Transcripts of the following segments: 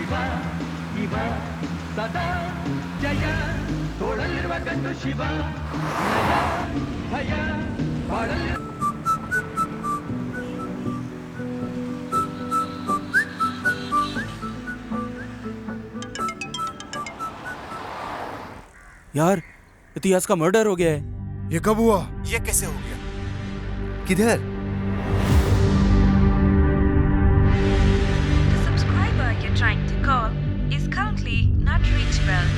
ಶಿವ ಇವ ಸದಾ ಜಯ ತೋಳಲಿರುವ ಗಂಡು ಶಿವ ನಯ ಭಯ ಬಾಳಲಿ. यार इतिहास का मर्डर हो गया है। ये कब हुआ? ये कैसे हो गया? किधर? The subscriber you're trying to call is currently not reachable.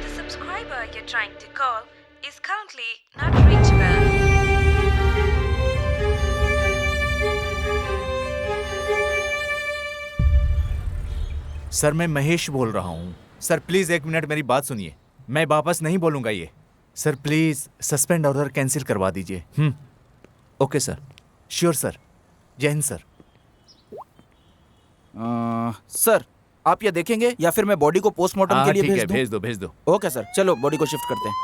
The subscriber you're trying to call is currently not reachable. Sir मैं महेश बोल रहा हूँ। सर प्लीज 1 मिनट मेरी बात सुनिए। मैं वापस नहीं बोलूंगा ये। Sir please suspend order cancel करवा दीजिए। Okay sir. Sure sir. जय हिंद सर। सर आप ये देखेंगे या फिर मैं बॉडी को पोस्टमार्टम के लिए ठीक है, भेज दूं? भेज दो। ओके सर, चलो बॉडी को शिफ्ट करते हैं।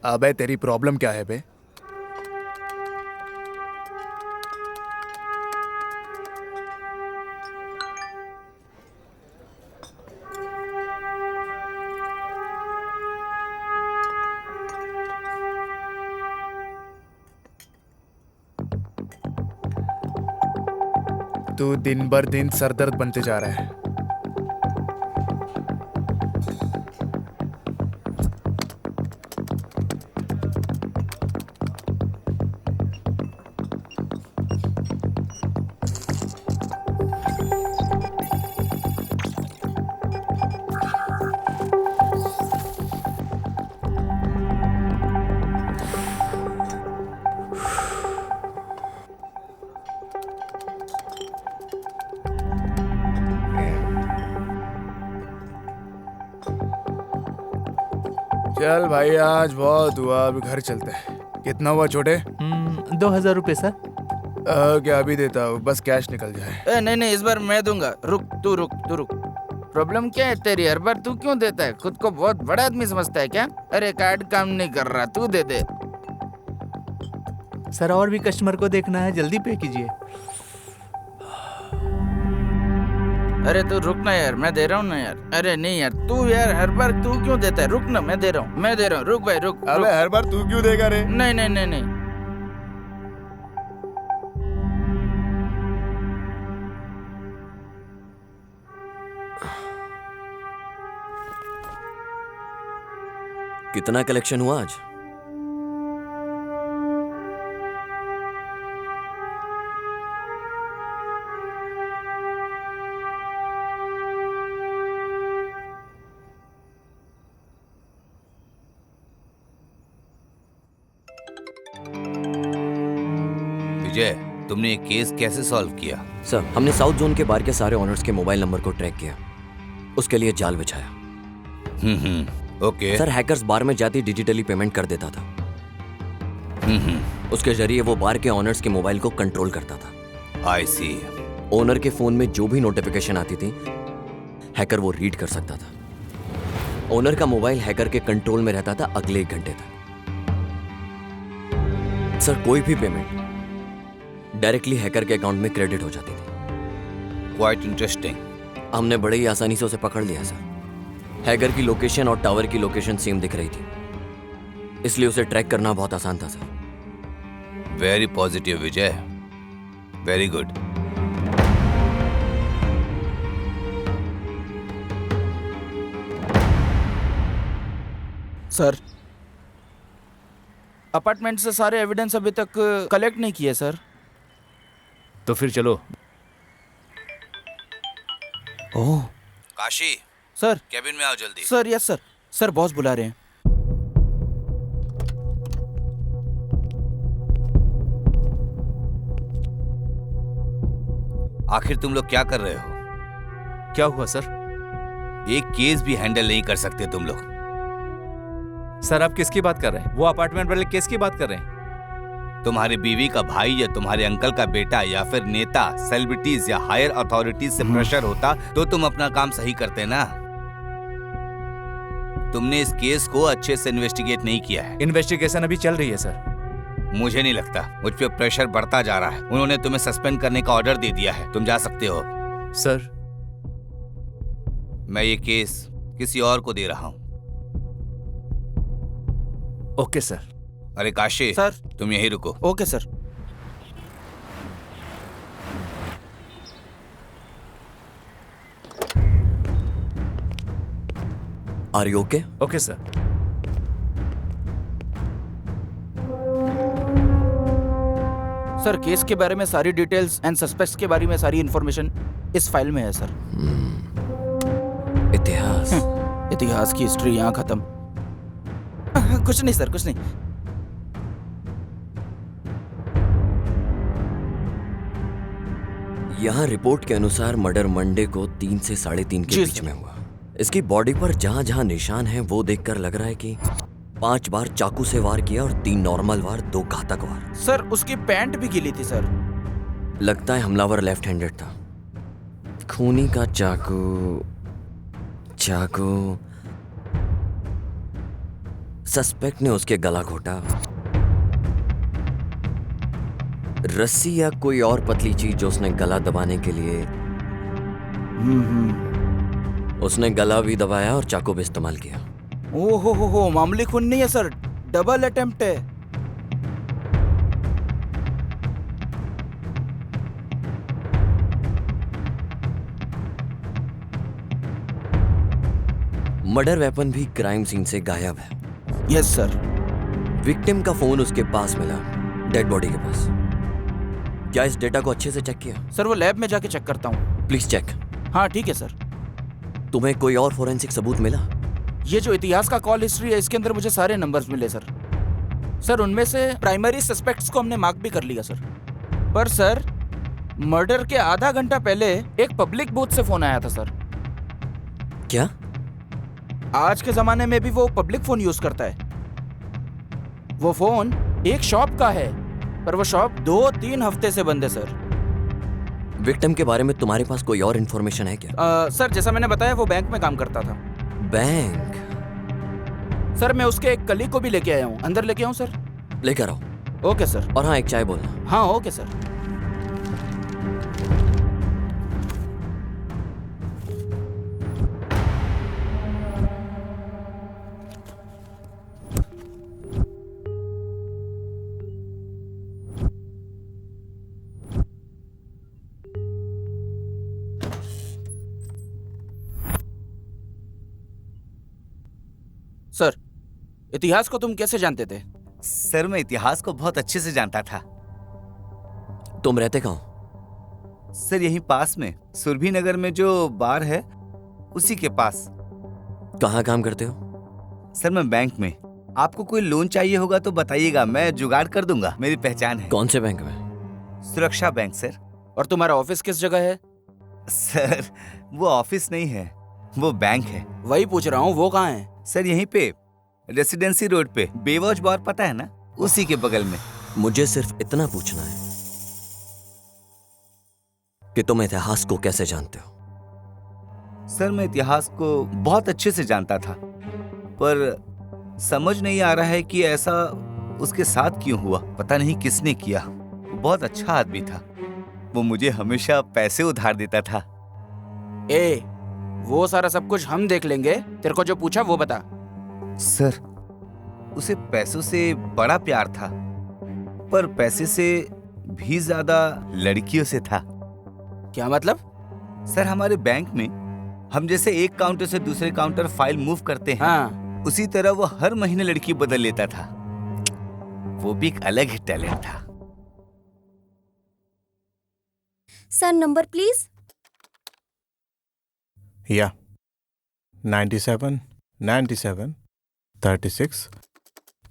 अबे तेरी प्रॉब्लम क्या है बे? तू दिन भर दिन सरदर्द बनते जा रहा है। चल भाई आज बहुत हुआ, अभी घर चलते हैं। कितना हुआ छोटे? 2000 रुपये सर। क्या अभी देता हूँ, बस कैश निकल जाए। नहीं इस बार मैं दूंगा। रुक तू रुक। प्रॉब्लम क्या है तेरी? हर बार तू क्यों देता है? खुद को बहुत बड़ा आदमी समझता है क्या? अरे कार्ड काम नहीं कर रहा, तू दे दे। सर और भी कस्टमर को देखना है, जल्दी पे कीजिए। अरे तू रुक ना यार, मैं दे रहा हूँ ना यार। अरे नहीं यार, तू यार हर बार तू क्यों देता है? रुक ना, मैं दे रहा हूँ। रुक भाई रुक। अबे हर बार तू क्यों देगा रे? नहीं। कितना कलेक्शन हुआ आज? विजय, तुमने ये केस कैसे सॉल्व किया? सर हमने साउथ जोन के बार के सारे ऑनर्स के मोबाइल नंबर को ट्रैक किया, उसके लिए जाल बिछाया। ओके। सर हैकर्स बार में जाती डिजिटली पेमेंट कर देता था। उसके जरिए वो बार के ऑनर्स के मोबाइल को कंट्रोल करता था। आई सी। ओनर के फोन में जो भी नोटिफिकेशन आती थी हैकर वो रीड कर सकता था। ओनर का मोबाइल हैकर के कंट्रोल में रहता था अगले 1 घंटे तक। सर कोई भी पेमेंट डायरेक्टली हैकर के अकाउंट में क्रेडिट हो जाती थी। Quite interesting. हमने बड़े ही आसानी से उसे पकड़ लिया सर। हैकर की लोकेशन और टावर की लोकेशन सेम दिख रही थी, इसलिए उसे ट्रैक करना बहुत आसान था सर। वेरी पॉजिटिव विजय, वेरी गुड। सर अपार्टमेंट से सारे एविडेंस अभी तक कलेक्ट नहीं किए सर। तो फिर चलो। ओह काशी, सर। केबिन में आओ जल्दी। Sir yes sir. Sir boss बुला रहे हैं। आखिर तुम लोग क्या कर रहे हो? क्या हुआ सर? एक केस भी हैंडल नहीं कर सकते तुम लोग। सर आप किसकी बात कर रहे हैं? वो अपार्टमेंट वाले केस की बात कर रहे हैं? तुम्हारी बीवी का भाई या तुम्हारे अंकल का बेटा या फिर नेता, सेलिब्रिटीज या हायर अथॉरिटीज से प्रेशर होता तो तुम अपना काम सही करते ना। तुमने इस केस को अच्छे से इन्वेस्टिगेट नहीं किया है। इन्वेस्टिगेशन अभी चल रही है सर। मुझे नहीं लगता, मुझ पे प्रेशर बढ़ता जा रहा है। उन्होंने तुम्हें सस्पेंड करने का ऑर्डर दे दिया है, तुम जा सकते हो। सर मैं ये केस किसी और को दे रहा हूँ। Okay sir. अरे काशी सर। तुम यहीं रुको। Okay sir. Are you okay? Okay sir. Sir case के बारे में सारी डिटेल्स एंड सस्पेक्ट्स के बारे में सारी इंफॉर्मेशन इस फाइल में है सर। इतिहास। इतिहास की हिस्ट्री यहाँ खत्म। कुछ नहीं सर, कुछ नहीं। यहाँ रिपोर्ट के अनुसार मर्डर मंडे को 3 से 3:30 के जी बीच सर। में हुआ। इसकी बॉडी पर जहाँ जहाँ निशान हैं वो देखकर लग रहा है कि 5 बार चाकू से वार किया और 3 नॉर्मल वार, 2 घातक वार। सर उसकी पैंट भी गीली थी सर। लगता है हमलावर लेफ्ट हैंडेड था। खूनी का चाकू सस्पेक्ट ने उसके गला घोटा। रस्सी या कोई और पतली चीज जो उसने गला दबाने के लिए उसने गला भी दबाया और चाकू भी इस्तेमाल किया। ओ हो, मामूली खून नहीं है सर, डबल अटेम्प्ट है। मर्डर वेपन भी क्राइम सीन से गायब है। Yes sir. विक्टिम का फोन उसके पास मिला, डेड बॉडी के पास। क्या इस डेटा को अच्छे से चेक किया? सर वो लैब में जाके चेक करता हूँ। Please check. हाँ ठीक है सर। तुम्हें कोई और फोरेंसिक सबूत मिला? ये जो इतिहास का कॉल हिस्ट्री है इसके अंदर मुझे सारे नंबर्स मिले सर। सर उनमें से प्राइमरी सस्पेक्ट्स को हमने मार्क भी कर लिया सर। पर सर मर्डर के आधा घंटा पहले एक पब्लिक बूथ से फोन आया था सर। क्या? आज के जमाने में भी वो पब्लिक फोन यूज करता है। वो फोन एक शॉप का है, पर वो शॉप 2-3 हफ्ते से बंद है सर। विक्टिम के बारे में तुम्हारे पास कोई और इन्फॉर्मेशन है क्या? सर जैसा मैंने बताया वो बैंक में काम करता था। बैंक? सर मैं उसके एक कलीग को भी लेके आया हूँ। अंदर लेके आऊँ सर? लेकर आओ। Okay sir. और हाँ, एक चाय बोलना। हाँ ओके सर। सर इतिहास को तुम कैसे जानते थे? सर मैं इतिहास को बहुत अच्छे से जानता था। तुम रहते कहाँ? सर यहीं पास में, सुरभि नगर में जो बार है उसी के पास। कहाँ काम करते हो? सर मैं बैंक में। आपको कोई लोन चाहिए होगा तो बताइएगा, मैं जुगाड़ कर दूंगा, मेरी पहचान है। कौन से बैंक में? सुरक्षा बैंक सर। और तुम्हारा ऑफिस किस जगह है? सर वो ऑफिस नहीं है, वो बैंक है। वही पूछ रहा हूँ, वो कहाँ है? सर यहीं पे रेसिडेंसी रोड पे, बेवॉच बार पता है ना, उसी के बगल में। मुझे सिर्फ इतना पूछना है कि तुम इतिहास को कैसे जानते हो? सर मैं इतिहास को बहुत अच्छे से जानता था, पर समझ नहीं आ रहा है कि ऐसा उसके साथ क्यों हुआ। पता नहीं किसने किया। वो बहुत अच्छा आदमी था। वो मुझे हमेशा पैसे उधार देता था। ए, वो सारा सब कुछ हम देख लेंगे। तेरे को जो पूछा वो बता। सर उसे पैसों से बड़ा प्यार था, पर पैसे से भी ज्यादा लड़कियों से था। क्या मतलब? सर हमारे बैंक में हम जैसे एक काउंटर से दूसरे काउंटर फाइल मूव करते हैं, हाँ। उसी तरह वो हर महीने लड़की बदल लेता था। वो भी एक अलग ही टैलेंट था। Sir number please. या 97 97 36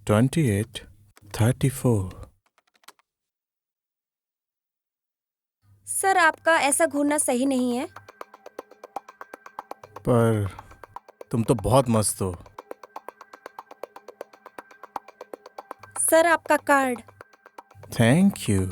28 34। सर आपका ऐसा घूरना सही नहीं है। पर तुम तो बहुत मस्त हो। सर आपका कार्ड। Thank you.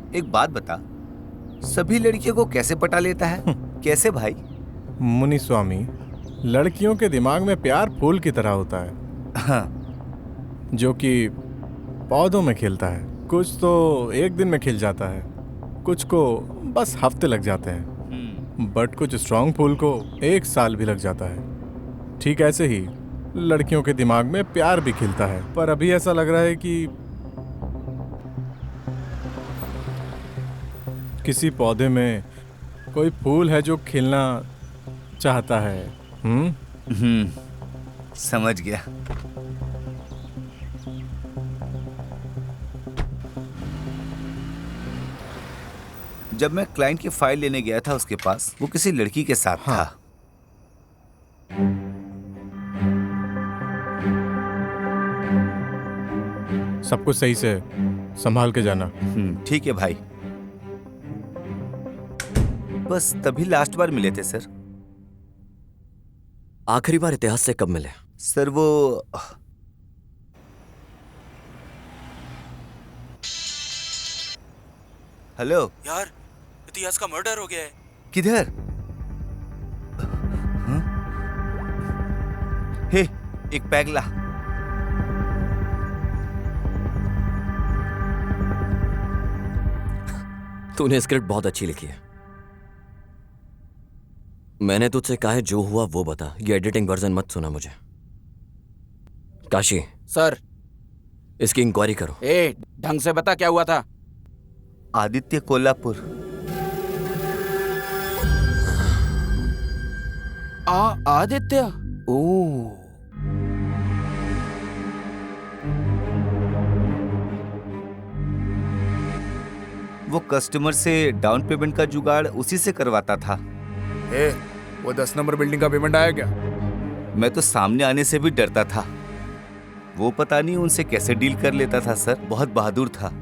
एक बात बता, सभी लड़कियों को कैसे पटा लेता है? कैसे भाई? मुनि स्वामी, लड़कियों के दिमाग में प्यार फूल की तरह होता है, हाँ, जो कि पौधों में खिलता है। कुछ तो एक दिन में खिल जाता है, कुछ को बस हफ्ते लग जाते हैं, बट कुछ स्ट्रांग फूल को 1 साल भी लग जाता है। ठीक ऐसे ही लड़कियों के दिमाग में प्यार भी खिलता है, पर अभी ऐसा लग रहा है कि किसी पौधे में कोई फूल है जो खिलना चाहता है। समझ गया। जब मैं क्लाइंट की फाइल लेने गया था उसके पास, वो किसी लड़की के साथ था। सब कुछ सही से संभाल के जाना। ठीक है भाई। बस तभी लास्ट बार मिले थे सर। आखिरी बार इतिहास से कब मिले? सर वो हेलो यार, इतिहास का मर्डर हो गया है। किधर? हाँ? हे, एक पैग ला। तूने स्क्रिप्ट बहुत अच्छी लिखी है। मैंने तुझसे कहा है जो हुआ वो बता, ये एडिटिंग वर्जन मत सुना मुझे। काशी सर, इसकी इंक्वायरी करो। ढंग से बता क्या हुआ था। आदित्य कोल्हापुर। आदित्य? ओ, वो कस्टमर से डाउन पेमेंट का जुगाड़ उसी से करवाता था। वो 10 नंबर बिल्डिंग का पेमेंट आया क्या? मैं तो सामने आने से भी डरता था। वो पता नहीं उनसे कैसे डील कर लेता था सर, बहुत बहादुर था।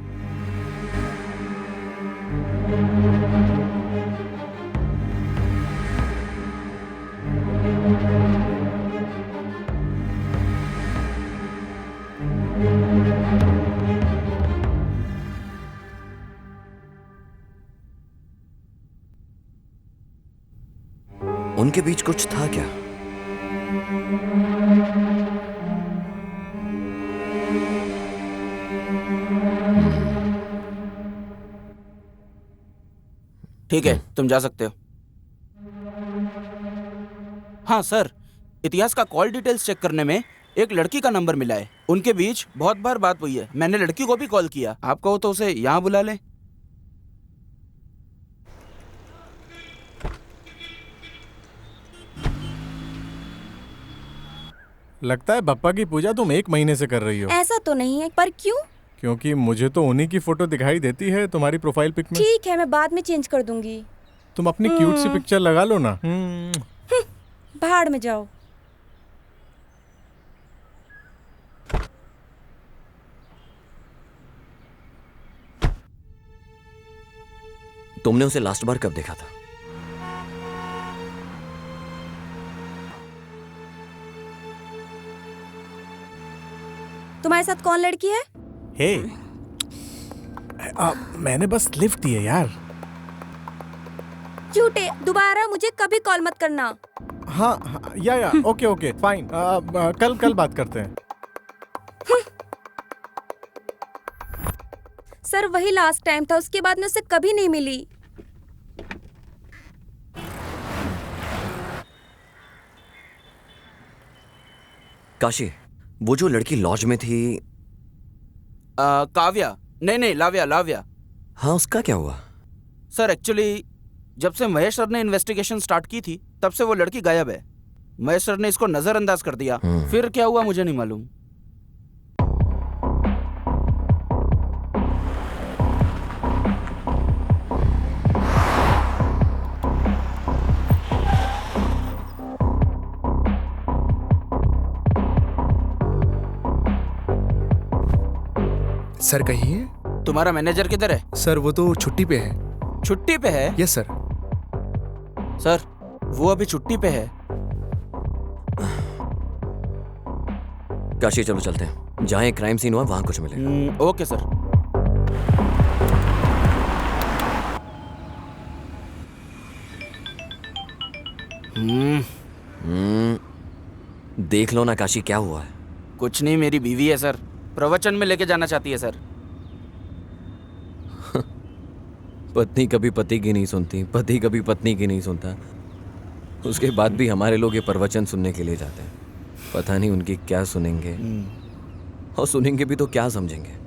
उनके बीच कुछ था क्या? ठीक है, तुम जा सकते हो। हाँ सर, इतिहास का कॉल डिटेल्स चेक करने में एक लड़की का नंबर मिला है। उनके बीच बहुत बार बात हुई है। मैंने लड़की को भी कॉल किया। आप कहो तो उसे यहाँ बुला लें। लगता है बप्पा की पूजा तुम 1 महीने से कर रही हो। ऐसा तो नहीं है, पर क्यों? क्योंकि मुझे तो उन्हीं की फोटो दिखाई देती है तुम्हारी प्रोफाइल पिक में। ठीक है, मैं बाद में चेंज कर दूंगी। तुम अपनी क्यूट सी पिक्चर लगा लो ना। भाड़ में जाओ। तुमने उसे लास्ट बार कब देखा था? तुम्हारे साथ कौन लड़की है? हे, मैंने बस लिफ्ट दी है यार। झूठे, दोबारा मुझे कभी कॉल मत करना। हाँ, या ओके फाइन। कल बात करते हैं। सर वही लास्ट टाइम था, उसके बाद मैं उससे कभी नहीं मिली। काशी, वो जो लड़की लॉज में थी, काव्या? नहीं, लाव्या। हाँ, उसका क्या हुआ? सर एक्चुअली जब से महेश सर ने इन्वेस्टिगेशन स्टार्ट की थी तब से वो लड़की गायब है। महेश सर ने इसको नजरअंदाज कर दिया। फिर क्या हुआ मुझे नहीं मालूम। सर कहिए। तुम्हारा मैनेजर किधर है? सर वो तो छुट्टी पे है। छुट्टी पे है? Yes sir. सर वो अभी छुट्टी पे है। काशी चलो चलते हैं, जहाँ एक क्राइम सीन हुआ वहां कुछ मिले। Okay sir. देख लो ना काशी, क्या हुआ है? कुछ नहीं, मेरी बीवी है सर, प्रवचन में लेके जाना चाहती है सर। पत्नी कभी पति की नहीं सुनती, पति कभी पत्नी की नहीं सुनता। उसके बाद भी हमारे लोग ये प्रवचन सुनने के लिए जाते हैं। पता नहीं उनकी क्या सुनेंगे, और सुनेंगे भी तो क्या समझेंगे।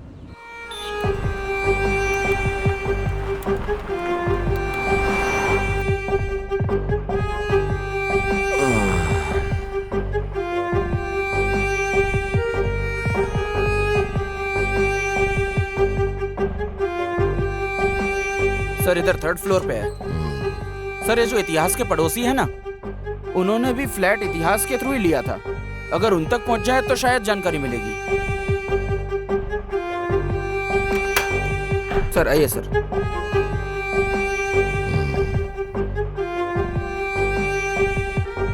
सर इधर 3rd फ्लोर पे है। सर ये जो इतिहास के पड़ोसी है ना, उन्होंने भी फ्लैट इतिहास के थ्रू ही लिया था। अगर उन तक पहुंच जाए तो शायद जानकारी मिलेगी। सर आइए सर।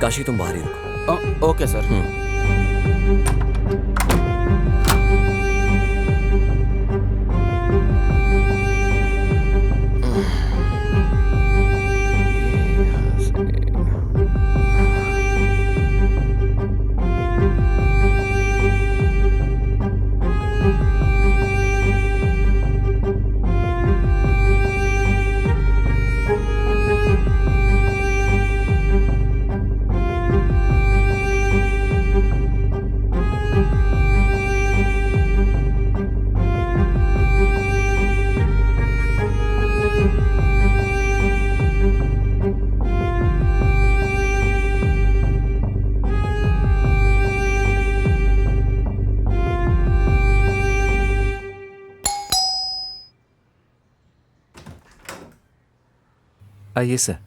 काशी तुम बाहर ही रुको। Okay sir. आइए सर।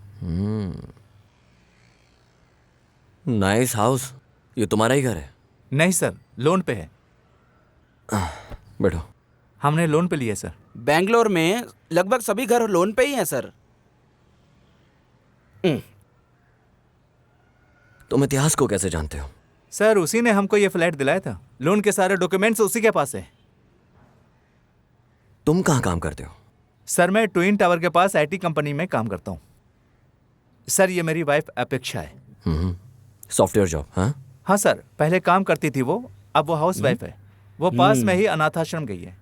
Nice house. ये तुम्हारा ही घर है? नहीं सर, लोन पे है। बैठो। हमने लोन पे लिया सर। बैंगलोर में लगभग सभी घर लोन पे ही हैं सर। तुम इतिहास को कैसे जानते हो? सर उसी ने हमको ये फ्लैट दिलाया था। लोन के सारे डॉक्यूमेंट्स उसी के पास है। तुम कहाँ काम करते हो? सर मैं ट्विन टावर के पास आईटी कंपनी में काम करता हूँ। सर ये मेरी वाइफ अपेक्षा है। Software job? हाँ हाँ सर, पहले काम करती थी वो, अब वो हाउस वाइफ है। वो पास में ही अनाथाश्रम गई है।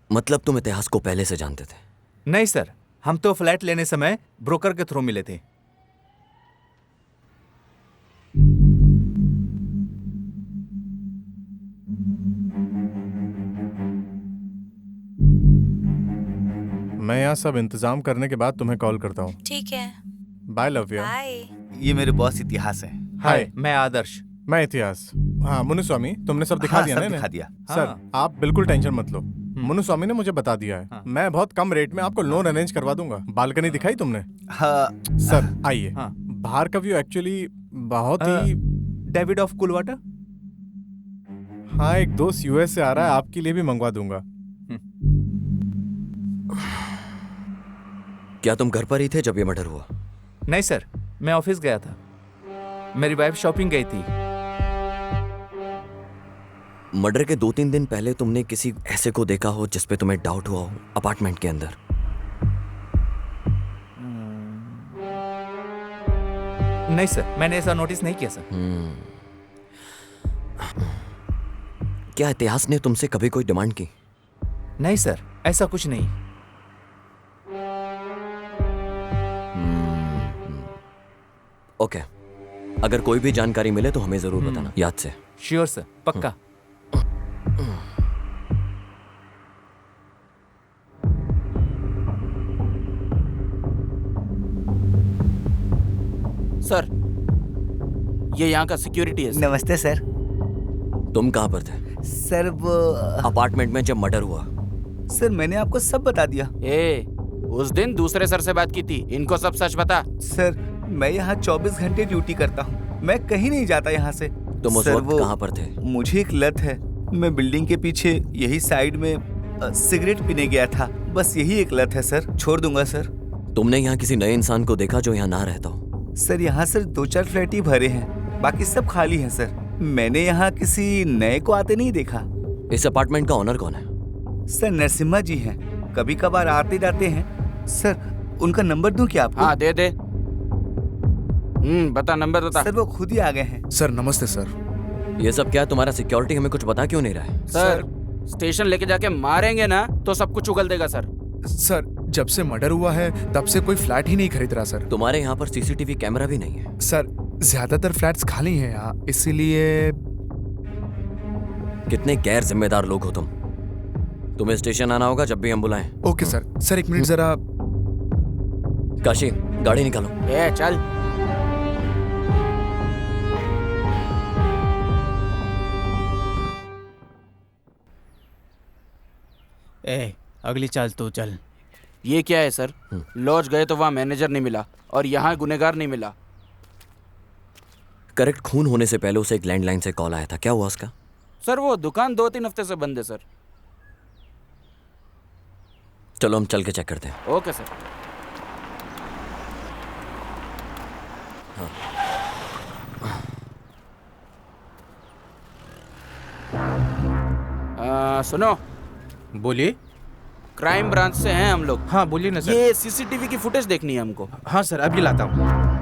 मतलब तुम इतिहास को पहले से जानते थे? नहीं सर, हम तो फ्लैट लेने समय ब्रोकर के थ्रू मिले थे। मैं यहाँ सब इंतजाम करने के बाद तुम्हें कॉल करता हूँ। ठीक है, बाय लव्या। बाय। ये मेरे बॉस इतिहास है। हाय, मैं आदर्श। मैं इतिहास। हाँ मुनुस्वामी, तुमने सब दिखा हाँ, दिया सब ना दिखा इन्हें? दिया। सर हाँ। आप बिल्कुल टेंशन मत लो। मुनुस्वामी ने मुझे बता दिया है। मैं बहुत कम रेट में आपको लोन अरेंज करवा दूंगा। बालकनी दिखाई तुमने? हाँ सर आइए। हाँ। बाहर का व्यू एक्चुअली बहुत ही। David of cool water. हाँ एक दोस्त यूएस से आ रहा है, आपके लिए भी मंगवा दूंगा। क्या तुम घर पर ही थे जब ये मर्डर हुआ? नहीं सर, मैं ऑफिस गया था। मेरी वाइफ शॉपिंग गई थी। मर्डर के 2-3 दिन पहले तुमने किसी ऐसे को देखा हो जिस पे तुम्हें डाउट हुआ हो अपार्टमेंट के अंदर? नहीं सर, मैंने ऐसा नोटिस नहीं किया सर। क्या इतिहास ने तुमसे कभी कोई डिमांड की? नहीं सर, ऐसा कुछ नहीं। ओके, अगर कोई भी जानकारी मिले तो हमें जरूर बताना, याद से। श्योर सर, पक्का। सर, ये यहाँ का सिक्योरिटी है सर। नमस्ते सर। तुम कहाँ पर थे? सर वो अपार्टमेंट में जब मर्डर हुआ। सर मैंने आपको सब बता दिया। उस दिन दूसरे सर से बात की थी, इनको सब सच बता। सर मैं यहाँ 24 घंटे ड्यूटी करता हूँ, मैं कहीं नहीं जाता यहाँ से। तुम उस सर, वक्त वो कहाँ पर थे? मुझे एक लत है, मैं बिल्डिंग के पीछे यही साइड में सिगरेट पीने गया था, बस यही एक लत है सर, छोड़ दूंगा सर। तुमने यहाँ किसी नए इंसान को देखा जो यहाँ ना रहता हो? सर यहाँ सर 2-4 फ्लैट ही भरे हैं, बाकी सब खाली हैं सर। मैंने यहाँ किसी नए को आते नहीं देखा। इस अपार्टमेंट का ओनर कौन है? सर नरसिम्हा जी हैं, कभी कभार आते जाते हैं। सर उनका नंबर दूं क्या आपको? हाँ दे दे। बता, नंबर बता। सर वो खुद ही आ गए हैं। सर नमस्ते सर। ये सब क्या है? तुम्हारा सिक्योरिटी हमें कुछ बता क्यों नहीं रहा है? सर स्टेशन लेके जाके मारेंगे ना तो सब कुछ उगल देगा सर। सर जब से मर्डर हुआ है तब से कोई फ्लैट ही नहीं खरीद रहा सर। तुम्हारे यहाँ पर सीसीटीवी कैमरा भी नहीं है? सर ज्यादातर फ्लैट्स खाली हैं यहाँ, इसीलिए। कितने गैर जिम्मेदार लोग हो तुम। तुम्हें स्टेशन आना होगा जब भी हम बुलाएं। Okay sir. सर एक मिनट जरा। काशी, गाड़ी निकालो। चल। अगली चाल तू चल। ये क्या है सर? लॉज गए तो वहाँ मैनेजर नहीं मिला और यहाँ गुनेगार नहीं मिला। करेक्ट, खून होने से पहले उसे एक लैंडलाइन से कॉल आया था, क्या हुआ उसका? सर वो दुकान 2-3 हफ्ते से बंद है सर। चलो हम चल के चेक करते हैं। Okay sir. सुनो। बोलिए। क्राइम ब्रांच से हैं हम लोग। हाँ बोलिए ना सर। ये सीसीटीवी की फुटेज देखनी है हमको। हाँ सर अभी लाता हूँ।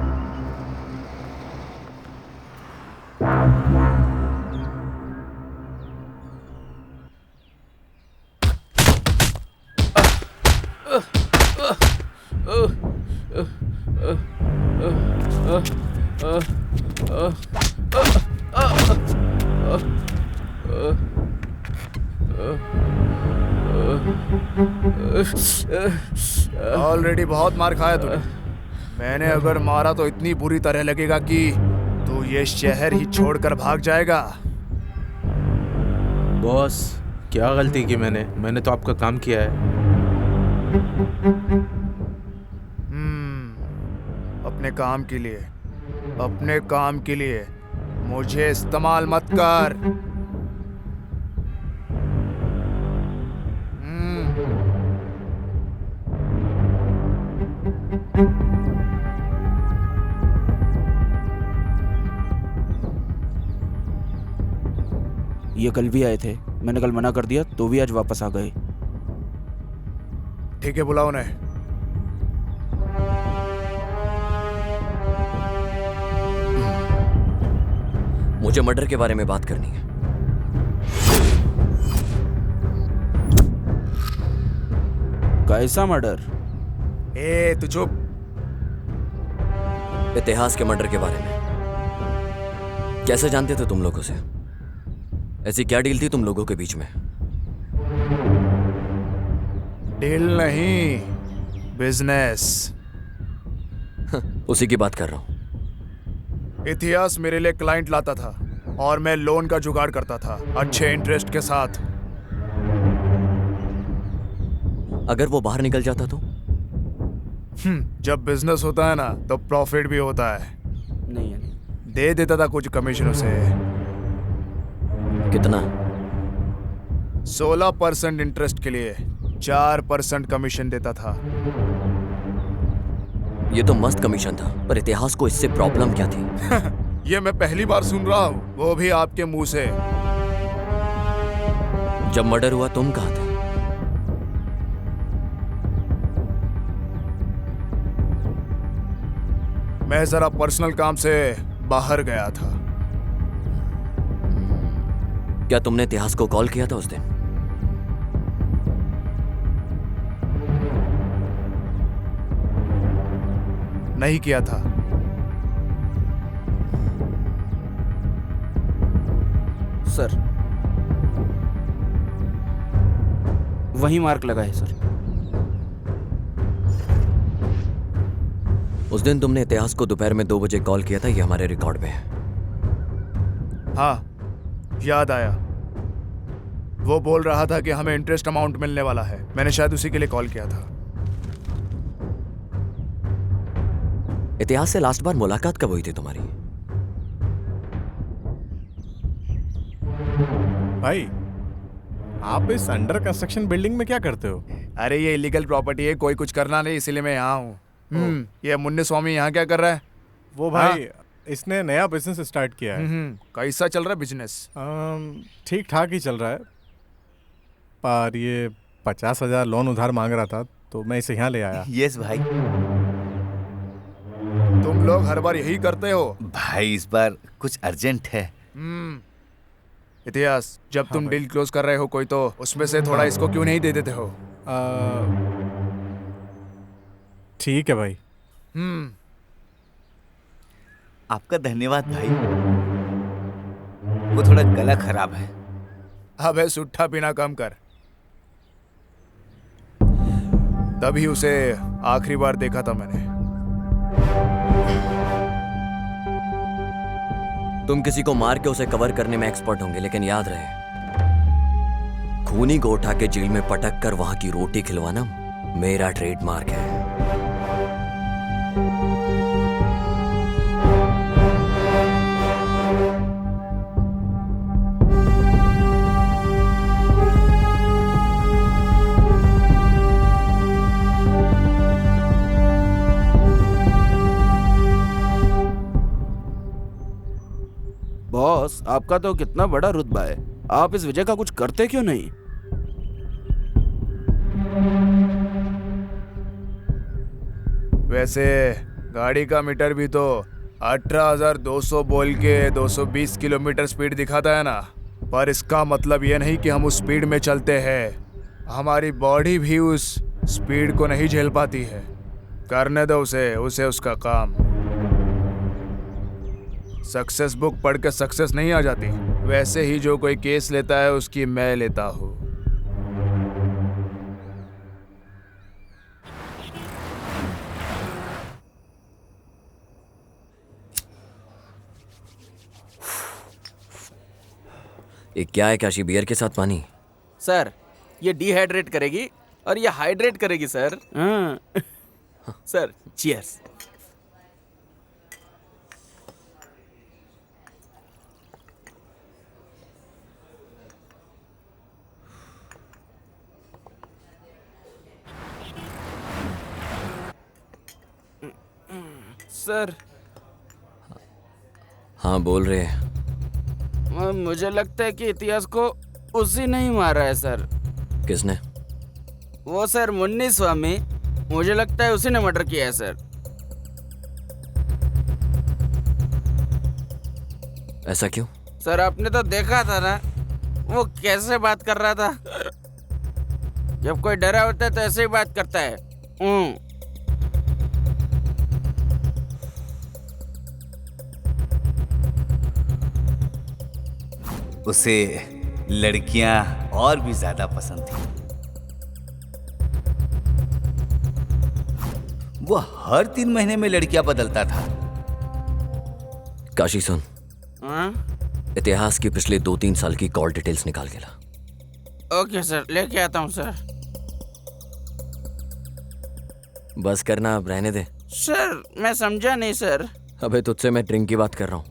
ऑलरेडी बहुत मार खाया तूने। मैंने अगर मारा तो इतनी बुरी तरह लगेगा कि तू ये शहर ही छोड़कर भाग जाएगा। बॉस क्या गलती की मैंने तो आपका काम किया है। अपने काम के लिए मुझे इस्तेमाल मत कर। ये कल भी आए थे, मैंने कल मना कर दिया तो भी आज वापस आ गए। ठीक है बुलाओ उन्हें। मुझे मर्डर के बारे में बात करनी है। कैसा मर्डर? तू चुप। इतिहास के मर्डर के बारे में। कैसे जानते थे तुम लोग उसे? ऐसी क्या डील थी तुम लोगों के बीच में? डील नहीं, बिजनेस। उसी की बात कर रहा हूं। इतिहास मेरे लिए क्लाइंट लाता था और मैं लोन का जुगाड़ करता था, अच्छे इंटरेस्ट के साथ। अगर वो बाहर निकल जाता तो? जब बिजनेस होता है ना तो प्रॉफिट भी होता है। नहीं। दे देता था कुछ कमीशन उसे। कितना? 16% इंटरेस्ट के लिए 4% कमीशन देता था। ये तो मस्त कमीशन था, पर इतिहास को इससे प्रॉब्लम क्या थी? ये मैं पहली बार सुन रहा हूँ, वो भी आपके मुंह से। जब मर्डर हुआ तुम कहाँ थे? मैं जरा पर्सनल काम से बाहर गया था। क्या तुमने इतिहास को कॉल किया था उस दिन? नहीं किया था। सर वही मार्क लगा है सर। उस दिन तुमने इतिहास को दोपहर में 2 बजे कॉल किया था, ये हमारे रिकॉर्ड में है। हाँ, याद आया। वो बोल रहा था कि हमें इंटरेस्ट अमाउंट मिलने वाला है। मैंने शायद उसी के लिए कॉल किया था। इतिहास से लास्ट बार मुलाकात कब हुई थी तुम्हारी? भाई, आप इस अंडर कंस्ट्रक्शन बिल्डिंग में क्या करते हो? अरे ये इलीगल प्रॉपर्टी है, कोई कुछ करना नहीं, इसीलिए मैं यहाँ हूँ। ये मुन्नी स्वामी यहाँ क्या कर रहा है? वो भाई, इसने नया बिजनेस स्टार्ट किया है। कैसा चल रहा है बिजनेस? ठीक ठाक ही चल रहा है, पर ये 50,000 लोन उधार मांग रहा था, तो मैं इसे यहाँ ले आया। यस भाई। तुम लोग हर बार यही करते हो भाई, इस बार कुछ अर्जेंट है। इतिहास, जब तुम डील क्लोज कर रहे हो कोई, तो उसमें से थोड़ा इसको क्यों नहीं दे देते हो? ठीक है भाई। आपका धन्यवाद भाई। वो थोड़ा गला खराब है। अबे सुट्ठा पीना कम कर। तभी उसे आखिरी बार देखा था मैंने। तुम किसी को मार के उसे कवर करने में एक्सपर्ट होंगे, लेकिन याद रहे, खूनी को उठा के जेल में पटक कर वहां की रोटी खिलवाना मेरा ट्रेडमार्क है। बॉस, आपका तो कितना बड़ा रुतबा है, आप इस वजह का कुछ करते क्यों नहीं? वैसे गाड़ी का मीटर भी तो 18,200 बोल के 220 किलोमीटर स्पीड दिखाता है ना। पर इसका मतलब यह नहीं कि हम उस स्पीड में चलते हैं। हमारी बॉडी भी उस स्पीड को नहीं झेल पाती है। करने दो उसे उसका काम। सक्सेस बुक पढ़ के सक्सेस नहीं आ जाती। वैसे ही जो कोई केस लेता है उसकी मैं लेता हूँ। ये क्या है काशी, बियर के साथ पानी? सर, ये डिहाइड्रेट करेगी और ये हाइड्रेट करेगी सर। Sir, cheers. सर। हाँ, बोल रहे हैं। मुझे लगता है कि इतिहास को उसी ने ही मारा है सर। किसने? वो सर, मुन्नी स्वामी। मुझे लगता है उसी ने मर्डर किया है सर। ऐसा क्यों? सर, आपने तो देखा था ना वो कैसे बात कर रहा था। जब कोई डरा होता है तो ऐसे ही बात करता है। उसे लड़कियां और भी ज्यादा पसंद थी। वो हर 3 महीने में लड़कियां बदलता था। काशी सुन, इतिहास की पिछले 2-3 साल की कॉल डिटेल्स निकाल के ला। ओके सर, लेके आता हूँ सर। बस करना, अब रहने दे। सर, मैं समझा नहीं सर। अबे तुझसे मैं ड्रिंक की बात कर रहा हूँ।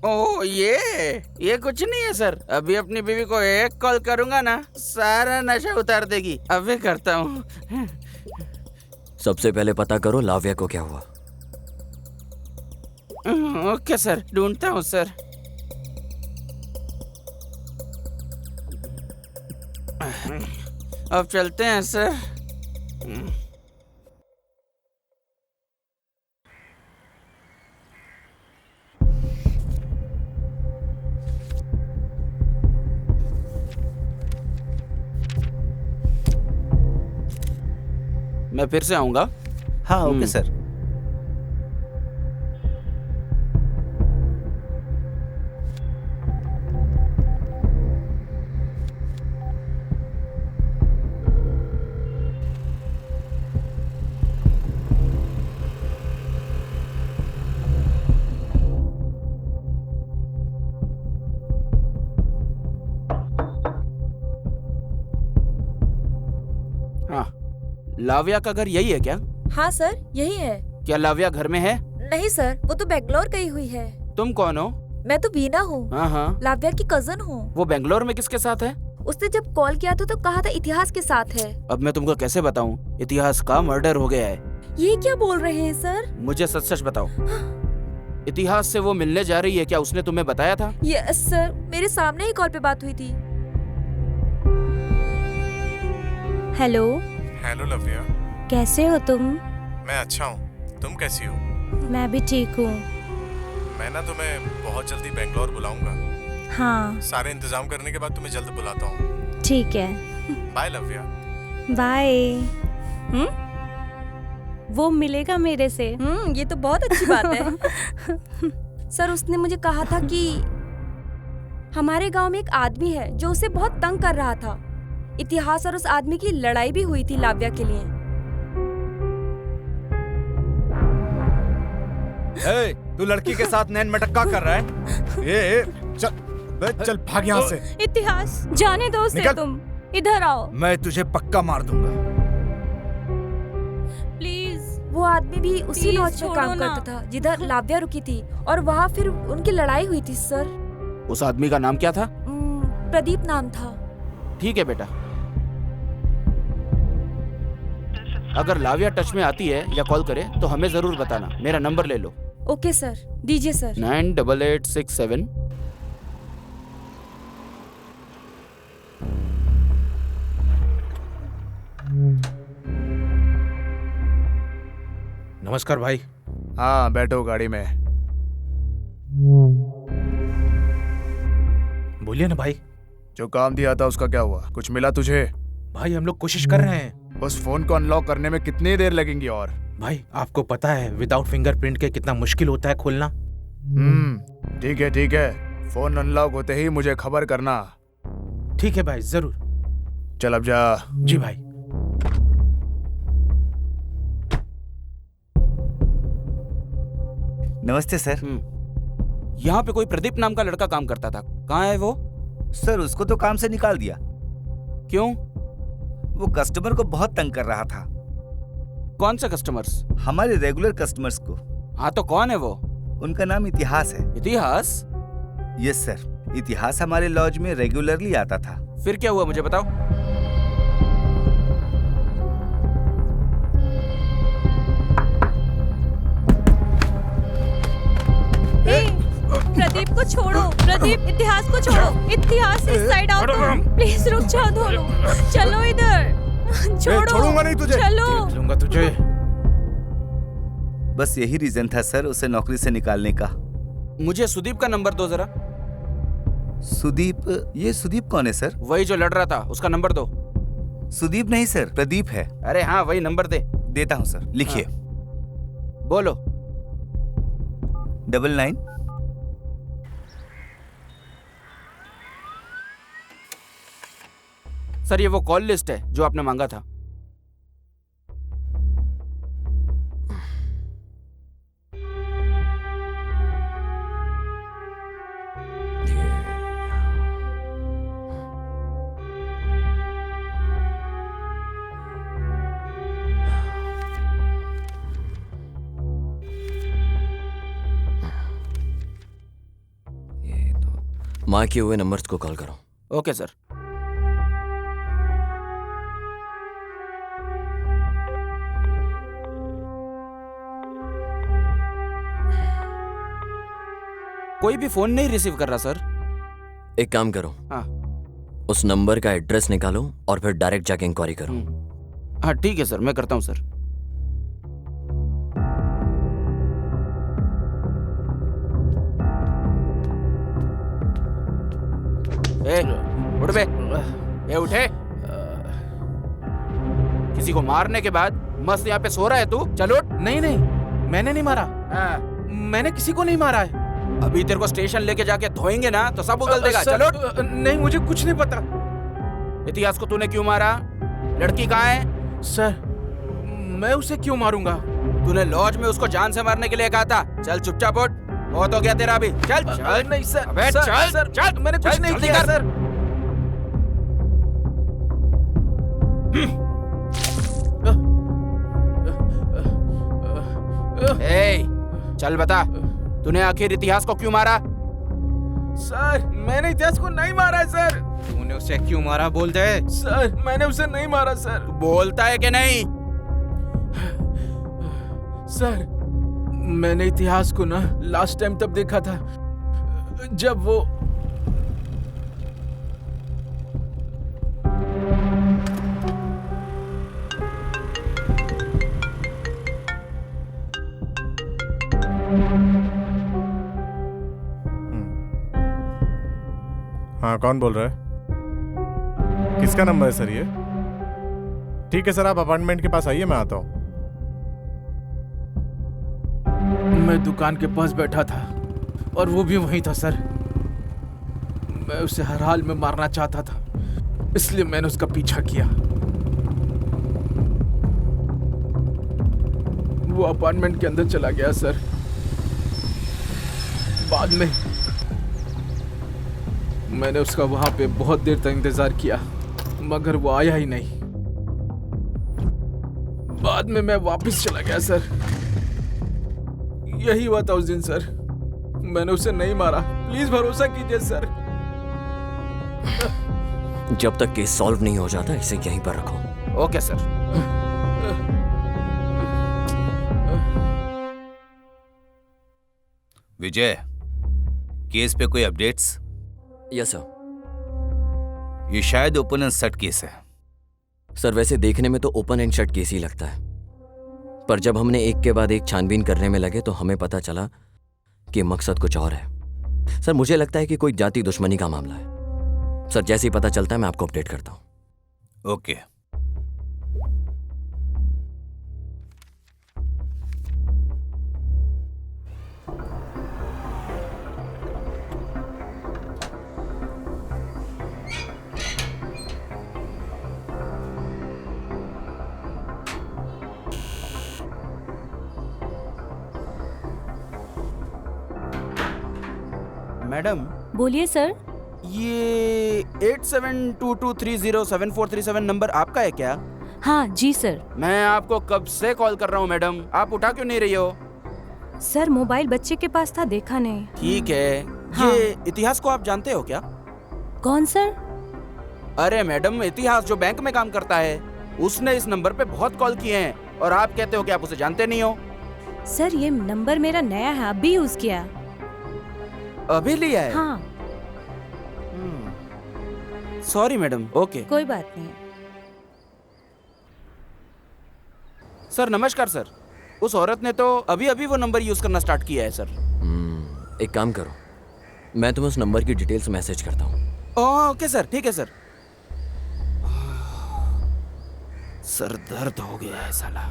ओह, ये कुछ नहीं है सर। अभी अपनी बीवी को एक कॉल करूंगा ना, सारा नशा उतार देगी। अभी करता हूँ। सबसे पहले पता करो लाव्या को क्या हुआ। ओके सर, ढूंढता हूँ सर। अब चलते हैं सर। मैं फिर से आऊंगा। हाँ, ओके सर। लाव्या का घर यही है क्या? हाँ सर, यही है। क्या लाव्या घर में है? नहीं सर, वो तो बेंगलोर गई हुई है। तुम कौन हो? मैं तो बीना हूँ, हाँ हाँ। लाव्या की कजन हूँ। वो बेंगलोर में किसके साथ है? उसने जब कॉल किया था तो कहा था इतिहास के साथ है। अब मैं तुमको कैसे बताऊं? इतिहास का मर्डर हो गया है। ये क्या बोल रहे हैं सर? मुझे सच सच बताओ, इतिहास से वो मिलने जा रही है क्या? उसने तुम्हें बताया था? यस सर, मेरे सामने ही कॉल पे बात हुई थी। हेलो। हेलो लव्या। कैसे हो तुम? मैं अच्छा हूँ, तुम कैसी हो? मैं भी ठीक हूँ। मैं ना तुम्हें बहुत जल्दी बेंगलोर बुलाऊंगा। हाँ सारे इंतजाम करने के बाद तुम्हें जल्द बुलाता हूँ। ठीक है, बाय लव्या। बाय। वो मिलेगा मेरे से। ये तो बहुत अच्छी बात है। सर, उसने मुझे कहा था कि हमारे गांव में एक आदमी है जो उसे बहुत तंग कर रहा था। इतिहास और उस आदमी की लड़ाई भी हुई थी लाव्या के लिए। ए, तू लड़की के साथ नैन मटक्का कर रहा है? ए, चल भाग यहाँ से। इतिहास, जाने दो उसे। तुम इधर आओ। मैं तुझे पक्का मार दूंगा। प्लीज। वो आदमी भी उसी लॉज में काम करता था जिधर लाव्या रुकी थी, और वहाँ फिर उनकी लड़ाई हुई थी सर। उस आदमी का नाम क्या था? प्रदीप नाम था। ठीक है बेटा, अगर लाव्या टच में आती है या कॉल करे तो हमें जरूर बताना। मेरा नंबर ले लो। ओके सर, दीजिए सर। 98867। नमस्कार भाई। हाँ बैठो गाड़ी में। बोलिए ना भाई। जो काम दिया था उसका क्या हुआ? कुछ मिला तुझे? भाई हम लोग कोशिश कर रहे हैं। उस फोन को अनलॉक करने में कितनी देर लगेंगी? और भाई आपको पता है विदाउट फिंगरप्रिंट के कितना मुश्किल होता है खोलना। ठीक है ठीक है, फोन अनलॉक होते ही मुझे खबर करना। ठीक है भाई, जरूर। चल अब जा। जी भाई। नमस्ते सर। यहाँ पे कोई प्रदीप नाम का लड़का काम करता था, कहाँ है वो? सर उसको तो काम से निकाल दिया। क्यों? वो कस्टमर को बहुत तंग कर रहा था। कौन से कस्टमर्स? हमारे रेगुलर कस्टमर्स को। हाँ तो कौन है वो? उनका नाम इतिहास है। इतिहास? यस सर, इतिहास हमारे लॉज में रेगुलरली आता था। फिर क्या हुआ मुझे बताओ। प्रदीप को छोड़ो। प्रदीप, इतिहास को छोड़ो। इतिहास इस साइड आओ तुम। प्लीज रुक जाओ दोनों। चलो इधर। छोड़ूंगा नहीं तुझे। चलो। देख लूंगा तुझे। बस यही रीजन था सर उसे नौकरी से निकालने का। मुझे सुदीप का नंबर दो जरा। सुदीप? ये सुदीप कौन है सर? वही जो लड़ रहा था, उसका नंबर दो। सुदीप नहीं सर, प्रदीप है। अरे हाँ वही नंबर दे। देता हूँ सर, लिखिए। बोलो। 99। सर ये वो कॉल लिस्ट है जो आपने मांगा था। माँ किए हुए नंबर्स को कॉल करो। Okay sir. कोई भी फोन नहीं रिसीव कर रहा सर। एक काम करो, हाँ उस नंबर का एड्रेस निकालो और फिर डायरेक्ट जाके इंक्वायरी करो। हाँ ठीक है सर, मैं करता हूँ सर। उठ बे। ए उठे। किसी को मारने के बाद मस्त यहाँ पे सो रहा है तू? चल उठ। नहीं नहीं, मैंने नहीं मारा। मैंने किसी को नहीं मारा है। अभी तेरे को स्टेशन लेके जाके धोएंगे ना तो सब उगल देगा। चल उठ। नहीं, मुझे कुछ नहीं पता। इतिहास को तूने क्यों मारा? लड़की कहाँ है? सर मैं उसे क्यों मारूंगा? तूने लॉज में उसको जान से मारने के लिए कहा था। चल चुपचाप उठ, बहुत हो गया तेरा अभी। चल चल। नहीं सर। अबे सर, चल सर, चल। मैंने कुछ नहीं किया सर। ए, चल बता, तूने आखिर इतिहास को क्यों मारा? सर मैंने इतिहास को नहीं मारा है सर। तूने उसे क्यों मारा बोलते है? सर मैंने उसे नहीं मारा सर। तू बोलता है कि नहीं? सर मैंने इतिहास को ना लास्ट टाइम तब देखा था जब वो हाँ, कौन बोल रहा है? किसका नंबर है सर ये? ठीक है सर, आप अपार्टमेंट के पास आइए, मैं आता हूँ। मैं दुकान के पास बैठा था और वो भी वहीं था सर। मैं उसे हर हाल में मारना चाहता था, इसलिए मैंने उसका पीछा किया। वो अपार्टमेंट के अंदर चला गया सर। बाद में मैंने उसका वहां पे बहुत देर तक इंतजार किया, मगर वो आया ही नहीं। बाद में मैं वापस चला गया सर। यही हुआ था उस दिन सर। मैंने उसे नहीं मारा, प्लीज भरोसा कीजिए सर। जब तक केस सॉल्व नहीं हो जाता इसे यहीं पर रखो। Okay sir. विजय, केस पे कोई अपडेट्स? Yes sir. ये शायद ओपन एंड शट केस है। सर वैसे देखने में तो ओपन एंड शट केस ही लगता है, पर जब हमने एक के बाद एक छानबीन करने में लगे तो हमें पता चला कि मकसद कुछ और है। सर मुझे लगता है कि कोई जाति दुश्मनी का मामला है। सर जैसे ही पता चलता है मैं आपको अपडेट करता हूं। ओके। मैडम, बोलिए सर। ये 8722307437 नंबर आपका है क्या? हाँ जी सर। मैं आपको कब से कॉल कर रहा हूँ मैडम, आप उठा क्यों नहीं रही हो? सर मोबाइल बच्चे के पास था, देखा नहीं। ठीक है। हाँ। ये इतिहास को आप जानते हो क्या? कौन सर? अरे मैडम, इतिहास जो बैंक में काम करता है, उसने इस नंबर पे बहुत कॉल किए हैं और आप कहते हो कि आप उसे जानते नहीं हो। सर ये नंबर मेरा नया है, अभी यूज किया। अभी लिया है? हाँ। Sorry madam. ओके, कोई बात नहीं। सर नमस्कार सर। उस औरत ने तो अभी अभी वो नंबर यूज करना स्टार्ट किया है सर। एक काम करो, मैं तुम्हें उस नंबर की डिटेल्स मैसेज करता हूँ। ओके सर, ठीक है सर। सर दर्द हो गया है साला।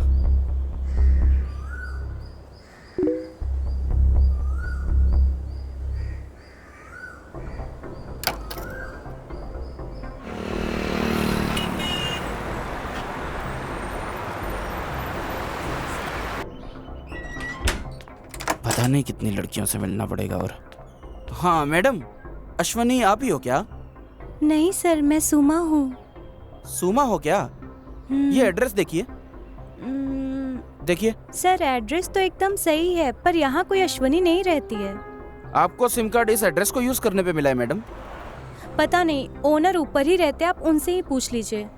पता नहीं कितनी लड़कियों से मिलना पड़ेगा। और हाँ मैडम, अश्वनी आप ही हो क्या? नहीं सर, मैं सुमा हूँ। सुमा हो क्या? ये एड्रेस देखिए। देखिए सर, एड्रेस तो एकदम सही है, पर यहाँ कोई अश्वनी नहीं रहती है। आपको सिम कार्ड इस एड्रेस को यूज करने पे मिला है मैडम। पता नहीं, ओनर ऊपर ही रहते, आप उनसे ही पूछ लीजिए।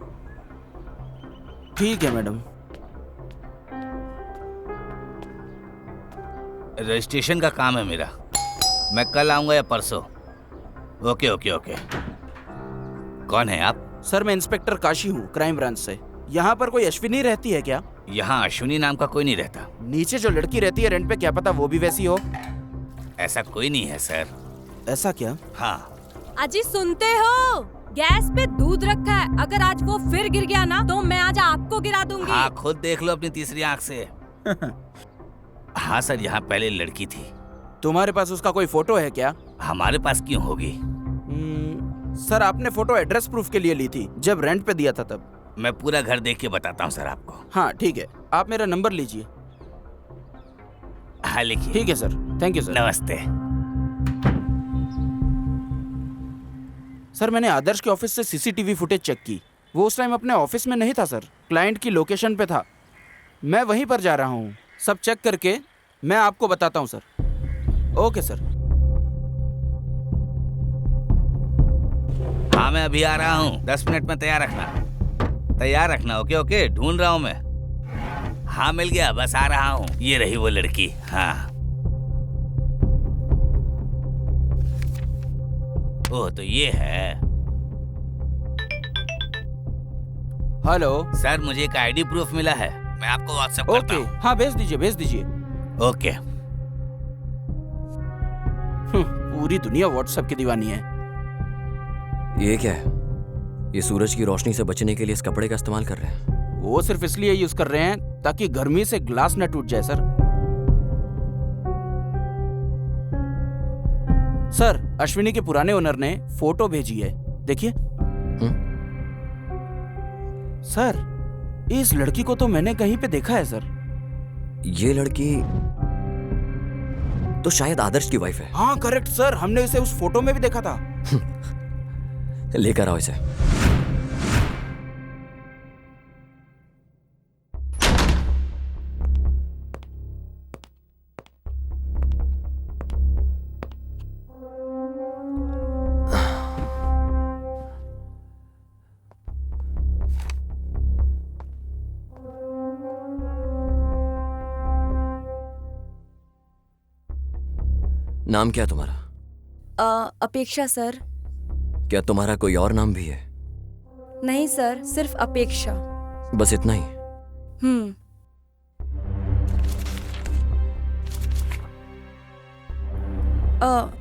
ठीक है मैडम। रजिस्ट्रेशन का काम है मेरा, मैं कल आऊंगा या परसों। Okay okay okay. कौन है आप? सर मैं इंस्पेक्टर काशी हूँ, क्राइम ब्रांच से। यहाँ पर कोई अश्विनी रहती है क्या? यहाँ अश्विनी नाम का कोई नहीं रहता। नीचे जो लड़की रहती है रेंट पे, क्या पता वो भी वैसी हो। ऐसा कोई नहीं है सर। ऐसा क्या? हाँ। अजी सुनते हो? गैस पे दूध रखा है, अगर आज वो फिर गिर गया ना तो मैं आज आपको गिरा दूंगी। हाँ, खुद देख लो अपनी तीसरी आंख से। हाँ सर, यहाँ पहले लड़की थी। तुम्हारे पास उसका कोई फोटो है क्या? हमारे पास क्यों होगी? सर आपने फोटो एड्रेस प्रूफ के लिए ली थी, जब रेंट पे दिया था तब। मैं पूरा घर देख के बताता हूँ सर आपको। हाँ ठीक है, आप मेरा नंबर लीजिए। हाँ लिखिए। ठीक है सर, थैंक यू सर। नमस्ते। सर मैंने आदर्श के ऑफिस से सीसीटीवी फुटेज चेक की। वो उस टाइम अपने ऑफिस में नहीं था सर, क्लाइंट की लोकेशन पे था। मैं वहीं पर जा रहा हूँ। सब चेक करके मैं आपको बताता हूँ सर। Okay sir. हाँ मैं अभी आ रहा हूँ, 10 मिनट में तैयार रखना। ओके ओके, ढूंढ रहा हूँ मैं। हाँ मिल गया, बस आ रहा हूँ। ये रही वो लड़की। हाँ ओह तो ये है। हेलो सर, मुझे एक आईडी प्रूफ मिला है, मैं आपको व्हाट्सएप करता ओके, हूँ। हाँ भेज दीजिए। ओके। पूरी दुनिया व्हाट्सएप की दीवानी है। ये क्या है? ये सूरज की रोशनी से बचने के लिए इस कपड़े का इस्तेमाल कर रहे हैं। वो सिर्फ इसलिए यूज कर रहे हैं ताकि गर्मी से ग्लास न टूट जाए सर। सर, अश्विनी के पुराने ओनर ने फोटो भेजी है, देखिए। सर, इस लड़की को तो मैंने कहीं पे देखा है सर। ये लड़की तो शायद आदर्श की वाइफ है। हाँ करेक्ट सर, हमने इसे उस फोटो में भी देखा था। लेकर आओ इसे। नाम क्या तुम्हारा? अपेक्षा सर। क्या तुम्हारा कोई और नाम भी है? नहीं सर, सिर्फ अपेक्षा। बस इतना ही?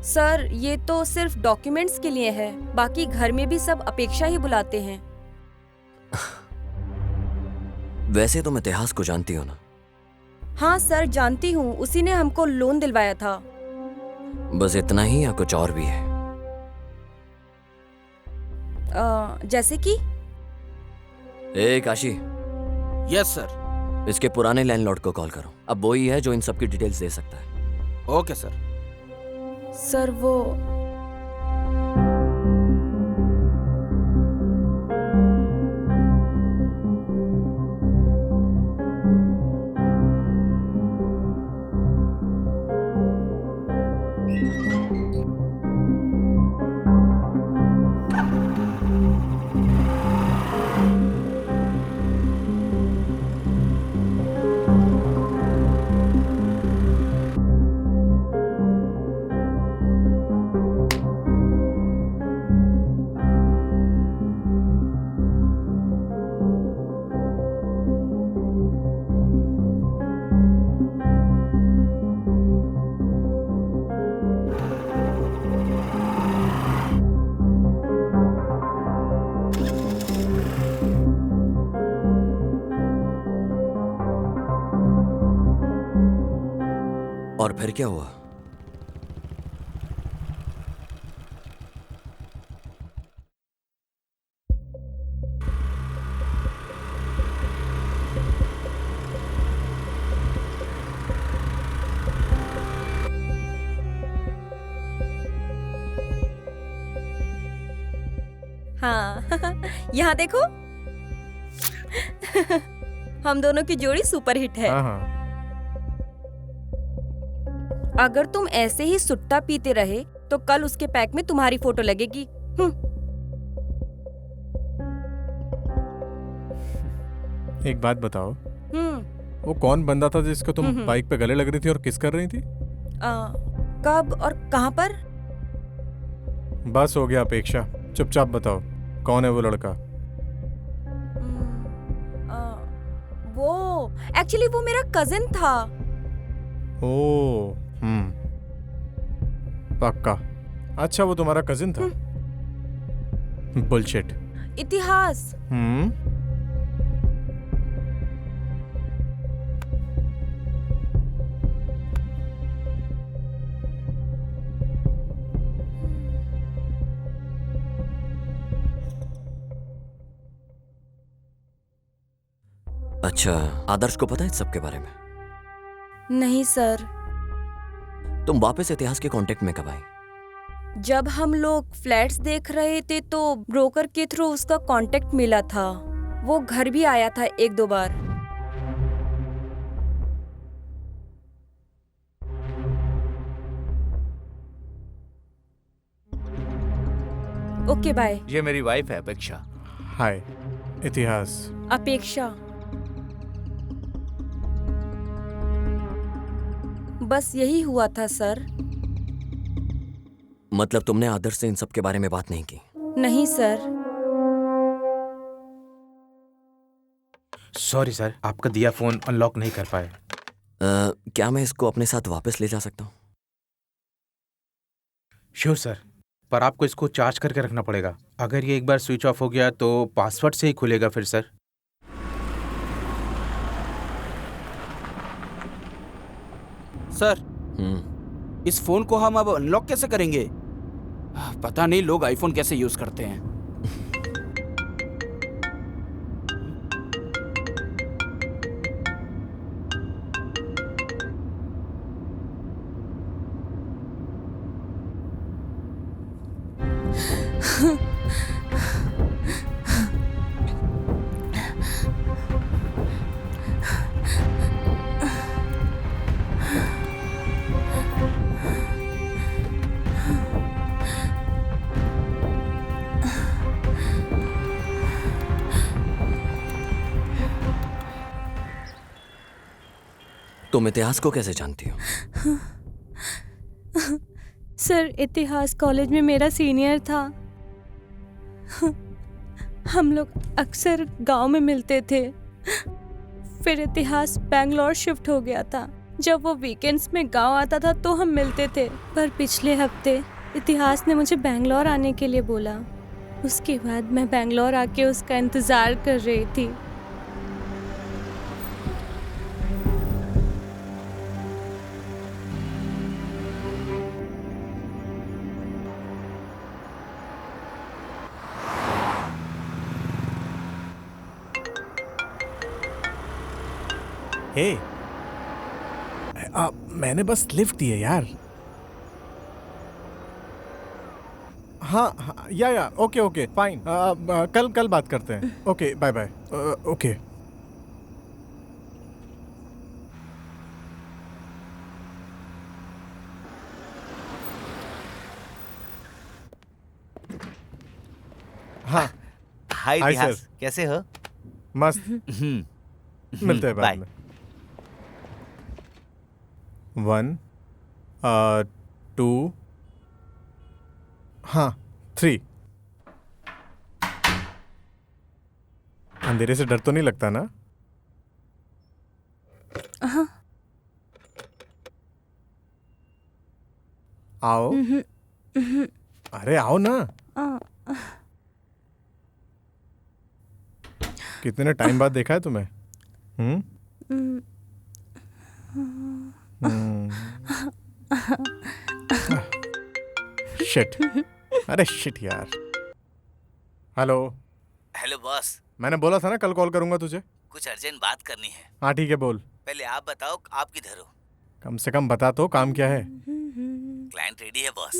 सर, ये तो सिर्फ डॉक्यूमेंट्स के लिए है, बाकी घर में भी सब अपेक्षा ही बुलाते हैं। वैसे तुम इतिहास को जानती हो ना? हाँ सर, जानती हूँ, उसी ने हमको लोन दिलवाया था। बस इतना ही या कुछ और भी है? जैसे कि? काशी। Yes sir. इसके पुराने लैंडलॉर्ड को कॉल करो, अब वो ही है जो इन सब की डिटेल्स दे सकता है। Okay sir. सर वो और फिर क्या हुआ? हाँ यहाँ देखो। हम दोनों की जोड़ी सुपर हिट है। हाँ। अगर तुम ऐसे ही सुट्टा पीते रहे तो कल उसके पैक में तुम्हारी फोटो लगेगी। एक बात बताओ, वो कौन बंदा था जिसको तुम बाइक पे गले लग रही थी और किस कर रही थी? कब और कहाँ पर? बस हो गया अपेक्षा, चुपचाप बताओ कौन है वो लड़का? वो एक्चुअली वो मेरा कजिन था। ओ पक्का। अच्छा वो तुम्हारा कजिन था? बुलशिट। इतिहास। अच्छा, आदर्श को पता है इस सब के बारे में? नहीं सर। तुम वापस इतिहास के कांटेक्ट में कब आई? जब हम लोग फ्लैट्स देख रहे थे तो ब्रोकर के थ्रू उसका कांटेक्ट मिला था। वो घर भी आया था 1-2 बार। Okay bye. ये मेरी वाइफ है अपेक्षा। हाय इतिहास। अपेक्षा। बस यही हुआ था सर। मतलब तुमने आदर्श से इन सब के बारे में बात नहीं की? नहीं सर। सॉरी सर, आपका दिया फोन अनलॉक नहीं कर पाए। क्या मैं इसको अपने साथ वापस ले जा सकता हूँ? श्योर सर, पर आपको इसको चार्ज करके रखना पड़ेगा। अगर ये एक बार स्विच ऑफ हो गया तो पासवर्ड से ही खुलेगा फिर सर। सर इस फोन को हम अब अनलॉक कैसे करेंगे? पता नहीं लोग आईफोन कैसे यूज करते हैं। तुम इतिहास को कैसे जानती हो? सर इतिहास कॉलेज में मेरा सीनियर था। हम लोग अक्सर गांव में मिलते थे। फिर इतिहास बैंगलोर शिफ्ट हो गया था। जब वो वीकेंड्स में गांव आता था तो हम मिलते थे। पर पिछले हफ्ते इतिहास ने मुझे बैंगलोर आने के लिए बोला। उसके बाद मैं बैंगलोर आके उसका इंतज़ार कर रही थी। हे मैंने बस लिफ्ट दी है यार। हाँ या ओके ओके फाइन। कल बात करते हैं। Okay bye bye. ओके हाँ हाय हाय इतिहास, सर। कैसे हो? मस्त। मिलते हैं बाद में। 1 2 हाँ 3। अंधेरे से डर तो नहीं लगता ना? आओ। अरे आओ ना। कितने टाइम बाद देखा है तुम्हें? शिट। अरे शिट यार। हेलो। हेलो बॉस, मैंने बोला था ना कल कॉल करूंगा तुझे। कुछ अर्जेंट बात करनी है। हाँ ठीक है बोल। पहले आप बताओ, आप किधर हो? कम से कम बता तो काम क्या है। क्लाइंट रेडी है बॉस।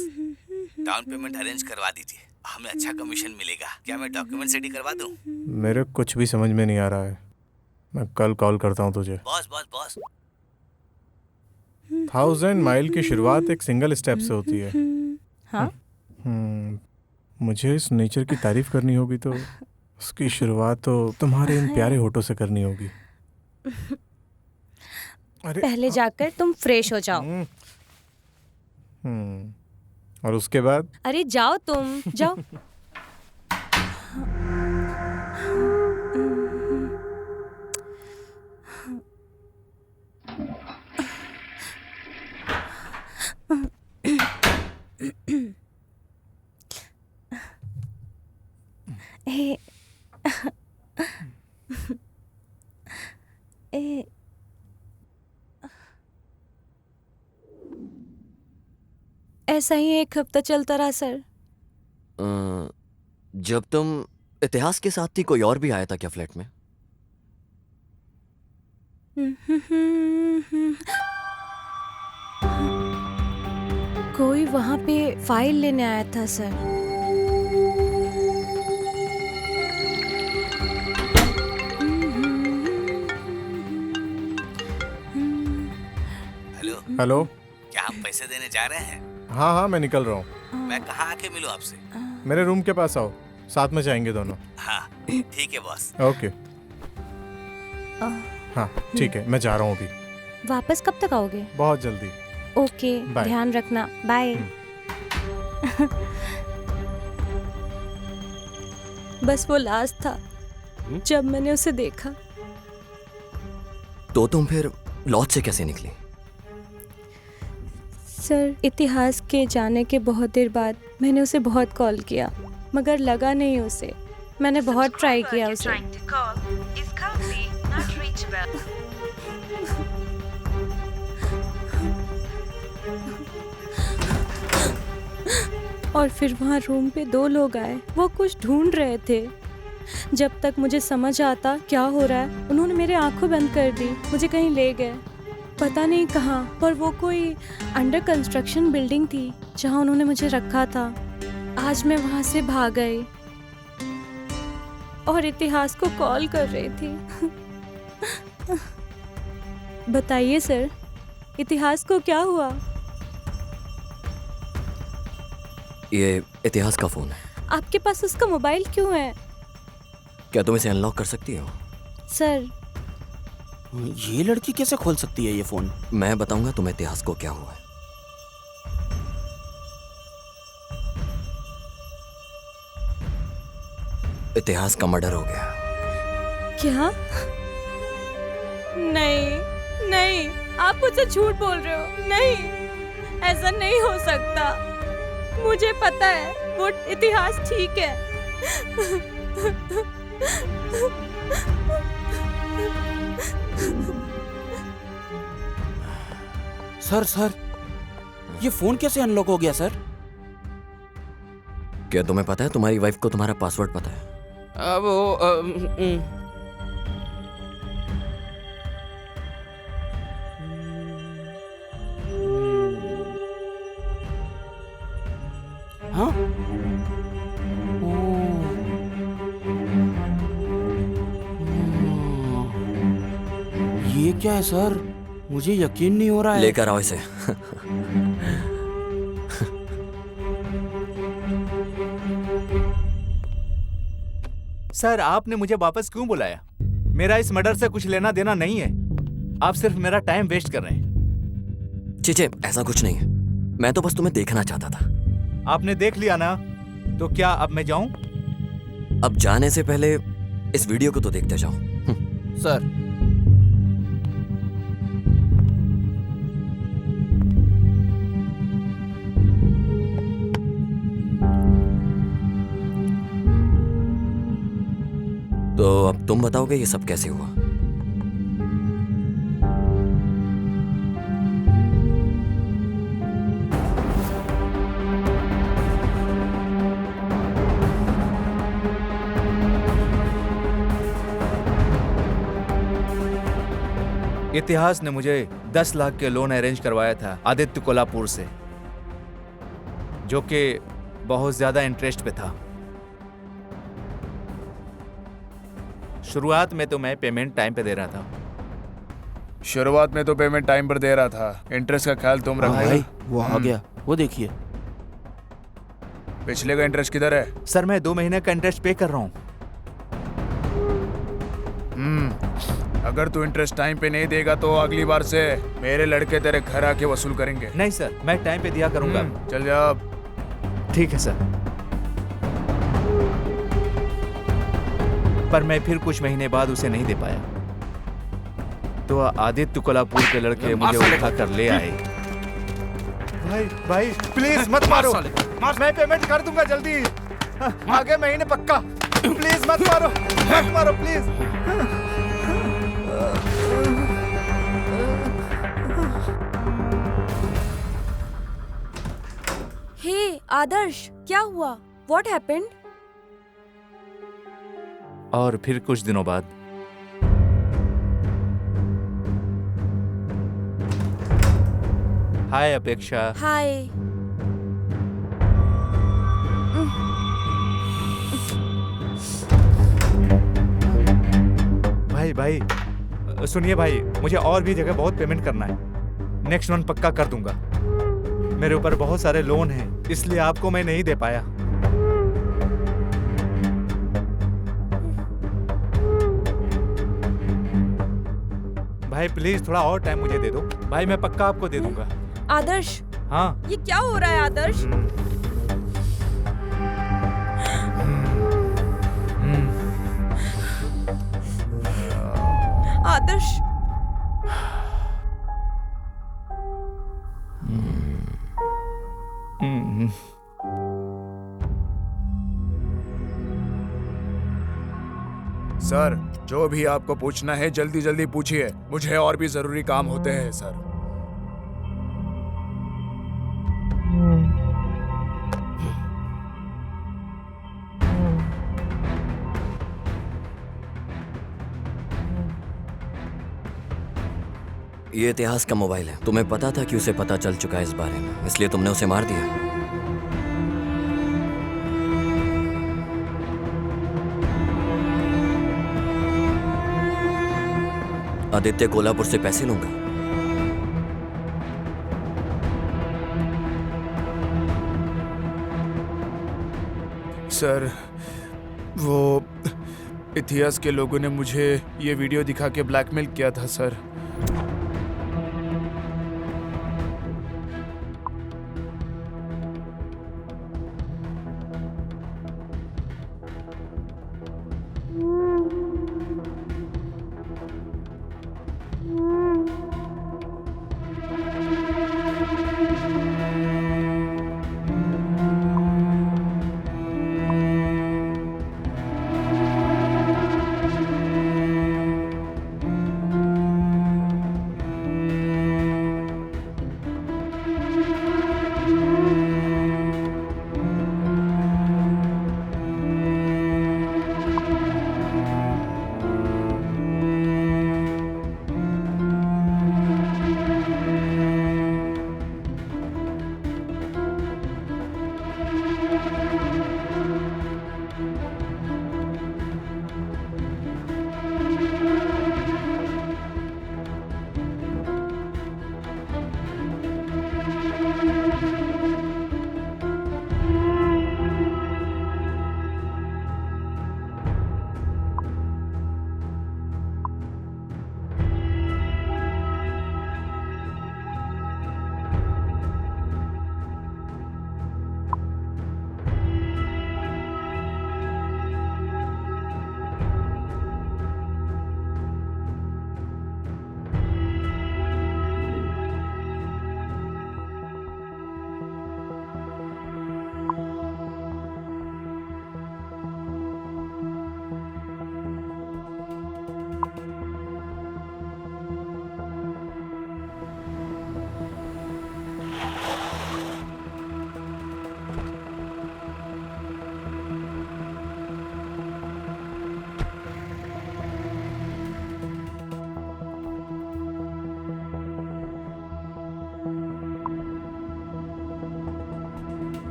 डाउन पेमेंट अरेंज करवा दीजिए, हमें अच्छा कमीशन मिलेगा। क्या मैं डॉक्यूमेंट रेडी करवा दूं? मेरे कुछ भी समझ में नहीं आ रहा है। मैं कल कॉल करता हूँ तुझे। बॉस बॉस बॉस 1000 माइल की शुरुआत एक सिंगल स्टेप से होती है। हाँ? मुझे इस नेचर की तारीफ करनी होगी तो उसकी शुरुआत तो तुम्हारे इन प्यारे होठों से करनी होगी। अरे पहले जाकर तुम फ्रेश हो जाओ। और उसके बाद? अरे जाओ तुम जाओ। ऐसा ही एक हफ्ता चलता रहा सर। जब तुम इतिहास के साथ थी कोई और भी आया था क्या फ्लैट में? कोई वहाँ पे फाइल लेने आया था सर। Hello hello. क्या हम पैसे देने जा रहे हैं? हाँ मैं निकल रहा हूँ। मैं कहाँ आके मिलूं आपसे? मेरे रूम के पास आओ, साथ में जाएंगे दोनों। हाँ ठीक है बॉस। ओके। हाँ ठीक है, मैं जा रहा हूँ अभी। वापस कब तक आओगे? बहुत जल्दी। Okay, bye. ध्यान रखना, बाय। बस वो लास्ट था जब मैंने उसे देखा। तो तुम फिर लॉज से कैसे निकली? सर, इतिहास के जाने के बहुत देर बाद मैंने उसे बहुत कॉल किया, मगर लगा नहीं उसे। मैंने बहुत ट्राई किया You're उसे। trying to call is currently not reachable. और फिर वहाँ रूम पे 2 लोग आए, वो कुछ ढूंढ रहे थे। जब तक मुझे समझ आता क्या हो रहा है, उन्होंने मेरे आंखें बंद कर दी, मुझे कहीं ले गए, पता नहीं कहाँ, पर वो कोई अंडर कंस्ट्रक्शन बिल्डिंग थी जहाँ उन्होंने मुझे रखा था। आज मैं वहाँ से भाग गई और इतिहास को कॉल कर रही थी। बताइए सर, इतिहास को क्या हुआ? ये इतिहास का फोन है। आपके पास उसका मोबाइल क्यों है? क्या तुम इसे अनलॉक कर सकती हो? सर, ये लड़की कैसे खोल सकती है ये फोन? मैं बताऊंगा तुम्हें इतिहास को क्या हुआ है। इतिहास का मर्डर हो गया। क्या? नहीं नहीं, आप मुझसे झूठ बोल रहे हो। नहीं, ऐसा नहीं हो सकता। मुझे पता है वो इतिहास ठीक है। सर, ये फोन कैसे अनलॉक हो गया सर? क्या तुम्हें पता है तुम्हारी वाइफ को तुम्हारा पासवर्ड पता है? हाँ? ये क्या है सर? मुझे यकीन नहीं हो रहा है। लेकर आओ इसे। सर, आपने मुझे वापस क्यों बुलाया? मेरा इस मर्डर से कुछ लेना देना नहीं है। आप सिर्फ मेरा टाइम वेस्ट कर रहे हैं। चीचे, ऐसा कुछ नहीं है। मैं तो बस तुम्हें देखना चाहता था। आपने देख लिया ना, तो क्या अब मैं जाऊं? अब जाने से पहले इस वीडियो को तो देखते जाओ। सर, तो अब तुम बताओगे ये सब कैसे हुआ? इतिहास ने मुझे 10 लाख के लोन अरेंज करवाया था आदित्य कोल्हापुर से, जो कि बहुत ज्यादा इंटरेस्ट पे था। शुरुआत में तो मैं पेमेंट टाइम पे दे रहा था। शुरुआत में तो पेमेंट टाइम पर दे रहा था, इंटरेस्ट का ख्याल तुम रखना। भाई वो आ गया, वो देखिए। पिछले का इंटरेस्ट किधर है? सर, मैं 2 महीने का इंटरेस्ट पे कर रहा हूँ। अगर तू इंटरेस्ट टाइम पे नहीं देगा तो अगली बार से मेरे लड़के तेरे घर आके वसूल करेंगे। नहीं सर, मैं टाइम पे दिया करूंगा। चल जा अब। ठीक है सर। पर मैं फिर कुछ महीने बाद उसे नहीं दे पाया, तो आदित्य कोल्हापुर के लड़के मुझे उठा कर ले आए। भाई प्लीज मत मारो, मैं पेमेंट कर दूंगा जल्दी, आगे महीने पक्का। प्लीज मत मारो प्लीज। हे आदर्श, क्या हुआ? What happened? और फिर कुछ दिनों बाद हाय अपेक्षा। हाय। भाई सुनिए भाई, मुझे और भी जगह बहुत पेमेंट करना है। नेक्स्ट मंथ पक्का कर दूंगा। मेरे ऊपर बहुत सारे लोन हैं, इसलिए आपको मैं नहीं दे पाया। भाई प्लीज थोड़ा और टाइम मुझे दे दो भाई, मैं पक्का आपको दे दूंगा। आदर्श, हाँ ये क्या हो रहा है आदर्श? आदर्श, सर, जो भी आपको पूछना है जल्दी जल्दी पूछिए, मुझे और भी जरूरी काम होते हैं सर। ये इतिहास का मोबाइल है। तुम्हें पता था कि उसे पता चल चुका है इस बारे में, इसलिए तुमने उसे मार दिया। आदित्य कोल्हापुर से पैसे लूंगा। सर, वो इतिहास के लोगों ने मुझे ये वीडियो दिखा के ब्लैकमेल किया था सर।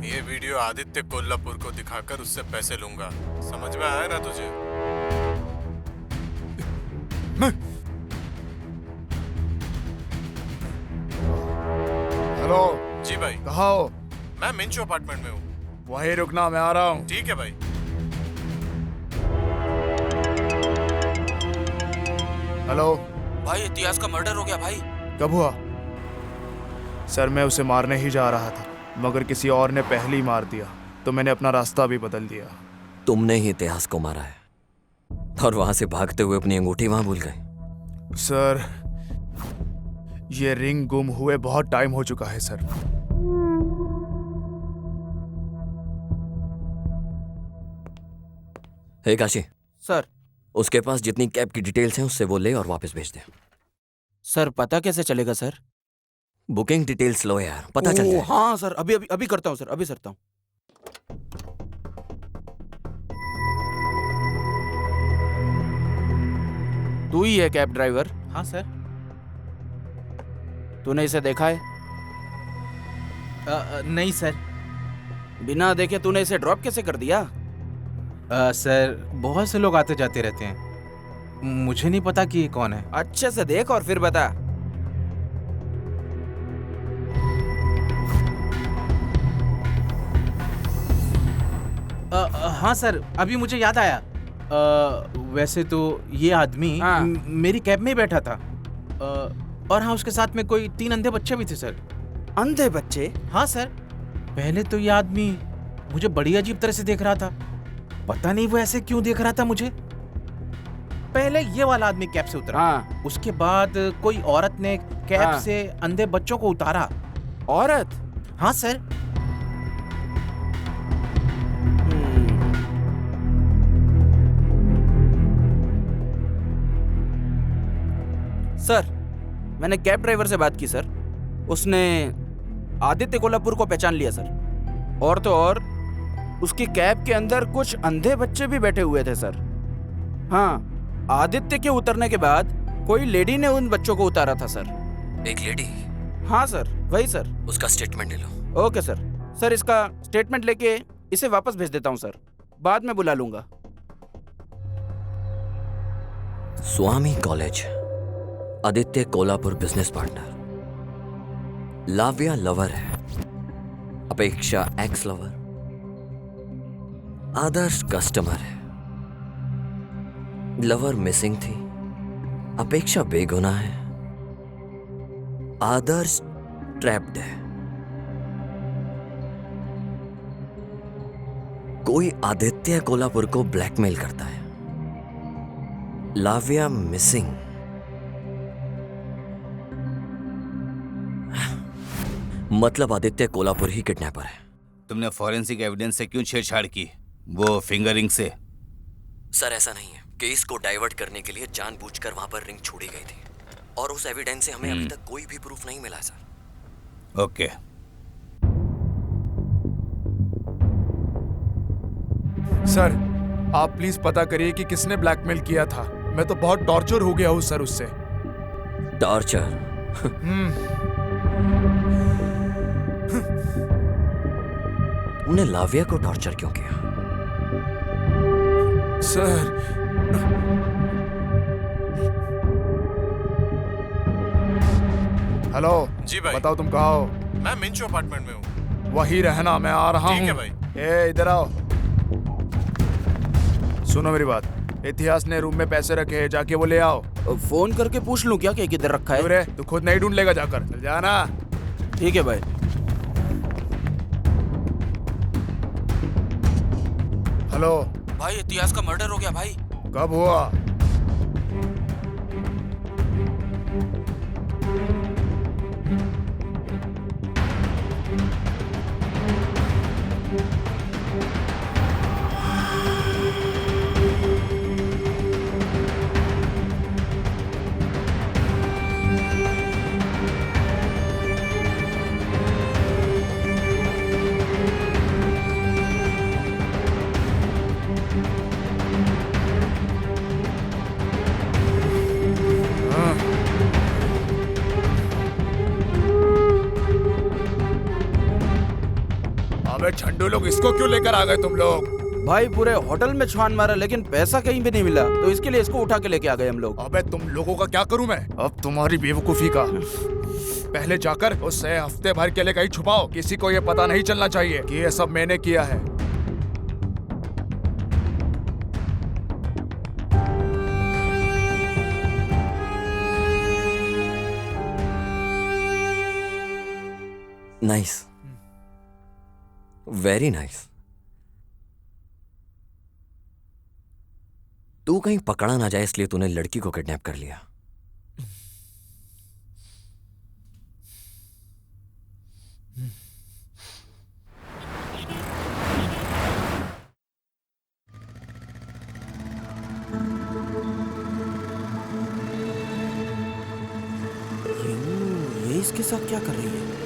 ये वीडियो आदित्य कोल्हापुर को दिखाकर उससे पैसे लूंगा। समझ में आया ना तुझे? हेलो जी भाई। कहाँ हो? मैं मिंचो अपार्टमेंट में हूँ। वहीं रुकना, मैं आ रहा हूँ। ठीक है भाई। हेलो भाई, इतिहास का मर्डर हो गया भाई। कब हुआ? सर, मैं उसे मारने ही जा रहा था, मगर किसी और ने पहले ही मार दिया, तो मैंने अपना रास्ता भी बदल दिया। तुमने ही इतिहास को मारा है और वहां से भागते हुए अपनी अंगूठी वहां भूल गए। सर, ये रिंग गुम हुए बहुत टाइम हो चुका है सर। हे काशी, सर। उसके पास जितनी कैब की डिटेल्स हैं उससे वो ले और वापस भेज दे। सर पता कैसे चलेगा सर? बुकिंग डिटेल्स लो यार, पता चल ओह, जाए। हाँ सर, अभी अभी अभी करता हूँ सर, अभी करता हूँ। तू ही है कैब ड्राइवर? हाँ सर। तूने इसे देखा है? नहीं सर। बिना देखे तूने इसे ड्रॉप कैसे कर दिया? सर बहुत से लोग आते जाते रहते हैं, मुझे नहीं पता कि ये कौन है। अच्छे से देख और फिर बता। हाँ सर, अभी मुझे याद आया। वैसे तो ये आदमी हाँ। मेरी कैब में ही बैठा था। और हाँ, उसके साथ में कोई 3 अंधे बच्चे भी थे सर। अंधे बच्चे? हाँ सर। पहले तो ये आदमी मुझे बड़ी अजीब तरह से देख रहा था, पता नहीं वो ऐसे क्यों देख रहा था मुझे। पहले ये वाला आदमी कैब से उतरा। हाँ। उसके बाद कोई औरत ने कैब हाँ। से अंधे बच्चों को उतारा। औरत? हाँ सर। सर, मैंने कैब ड्राइवर से बात की सर। उसने आदित्य कोल्हापुर को पहचान लिया सर। और तो और उसकी कैब के अंदर कुछ अंधे बच्चे भी बैठे हुए थे सर। हाँ, आदित्य के उतरने के बाद कोई लेडी ने उन बच्चों को उतारा था सर। एक लेडी? हाँ सर, वही सर। उसका स्टेटमेंट ले लो। Okay sir. सर इसका स्टेटमेंट लेके इसे वापस भेज देता हूँ सर, बाद में बुला लूंगा। Swami college, Aditya Kolhapur business partner, Lavya lover है, Apeksha ex lover, Adarsh customer है, लवर मिसिंग थी, अपेक्षा बेगुनाह है, आदर्श ट्रैप्ड है। कोई आदित्य कोल्हापुर को ब्लैकमेल करता है, लाव्या मिसिंग। मतलब आदित्य कोल्हापुर ही किडनैपर है। तुमने फॉरेंसिक एविडेंस से क्यों छेड़छाड़ की? वो फिंगरिंग से? सर ऐसा नहीं है, केस को डाइवर्ट करने के लिए जानबूझकर वहां पर रिंग छोड़ी गई थी और उस एविडेंस से हमें अभी तक कोई भी प्रूफ नहीं मिला सर। ओके। सर आप प्लीज पता करिए कि किसने ब्लैकमेल किया था। मैं तो बहुत टॉर्चर हो गया हूँ सर उससे। टॉर्चर? तुमने लाव्या को टॉर्चर क्यों किया? सर हेलो जी भाई। बताओ तुम कहाँ हो? मैं मिंचो अपार्टमेंट में हूँ। वही रहना, मैं आ रहा हूँ। ठीक है भाई। ए इधर आओ, सुनो मेरी बात। इतिहास ने रूम में पैसे रखे हैं, जाके वो ले आओ। फोन करके पूछ लूं क्या कि किधर रखा है? अरे तू खुद नहीं ढूंढ लेगा, जाकर चल जाना। ठीक है भाई। हेलो भाई, इतिहास का मर्डर हो गया भाई। कब हुआ? अबे झंडू लोग, इसको क्यों लेकर आ गए तुम लोग? भाई पूरे होटल में छान मारा लेकिन पैसा कहीं भी नहीं मिला, तो इसके लिए इसको उठा के लेके आ गए हम लोग। अबे तुम लोगों का क्या करूं मैं अब? तुम्हारी बेवकूफी का। पहले जाकर उसे हफ्ते भर के लिए कहीं छुपाओ, किसी को ये पता नहीं चलना चाहिए कि ये सब मैंने किया है। Nice, very nice. तू कहीं पकड़ा ना जाए इसलिए तूने लड़की को किडनैप कर लिया। इसके साथ क्या कर रही है?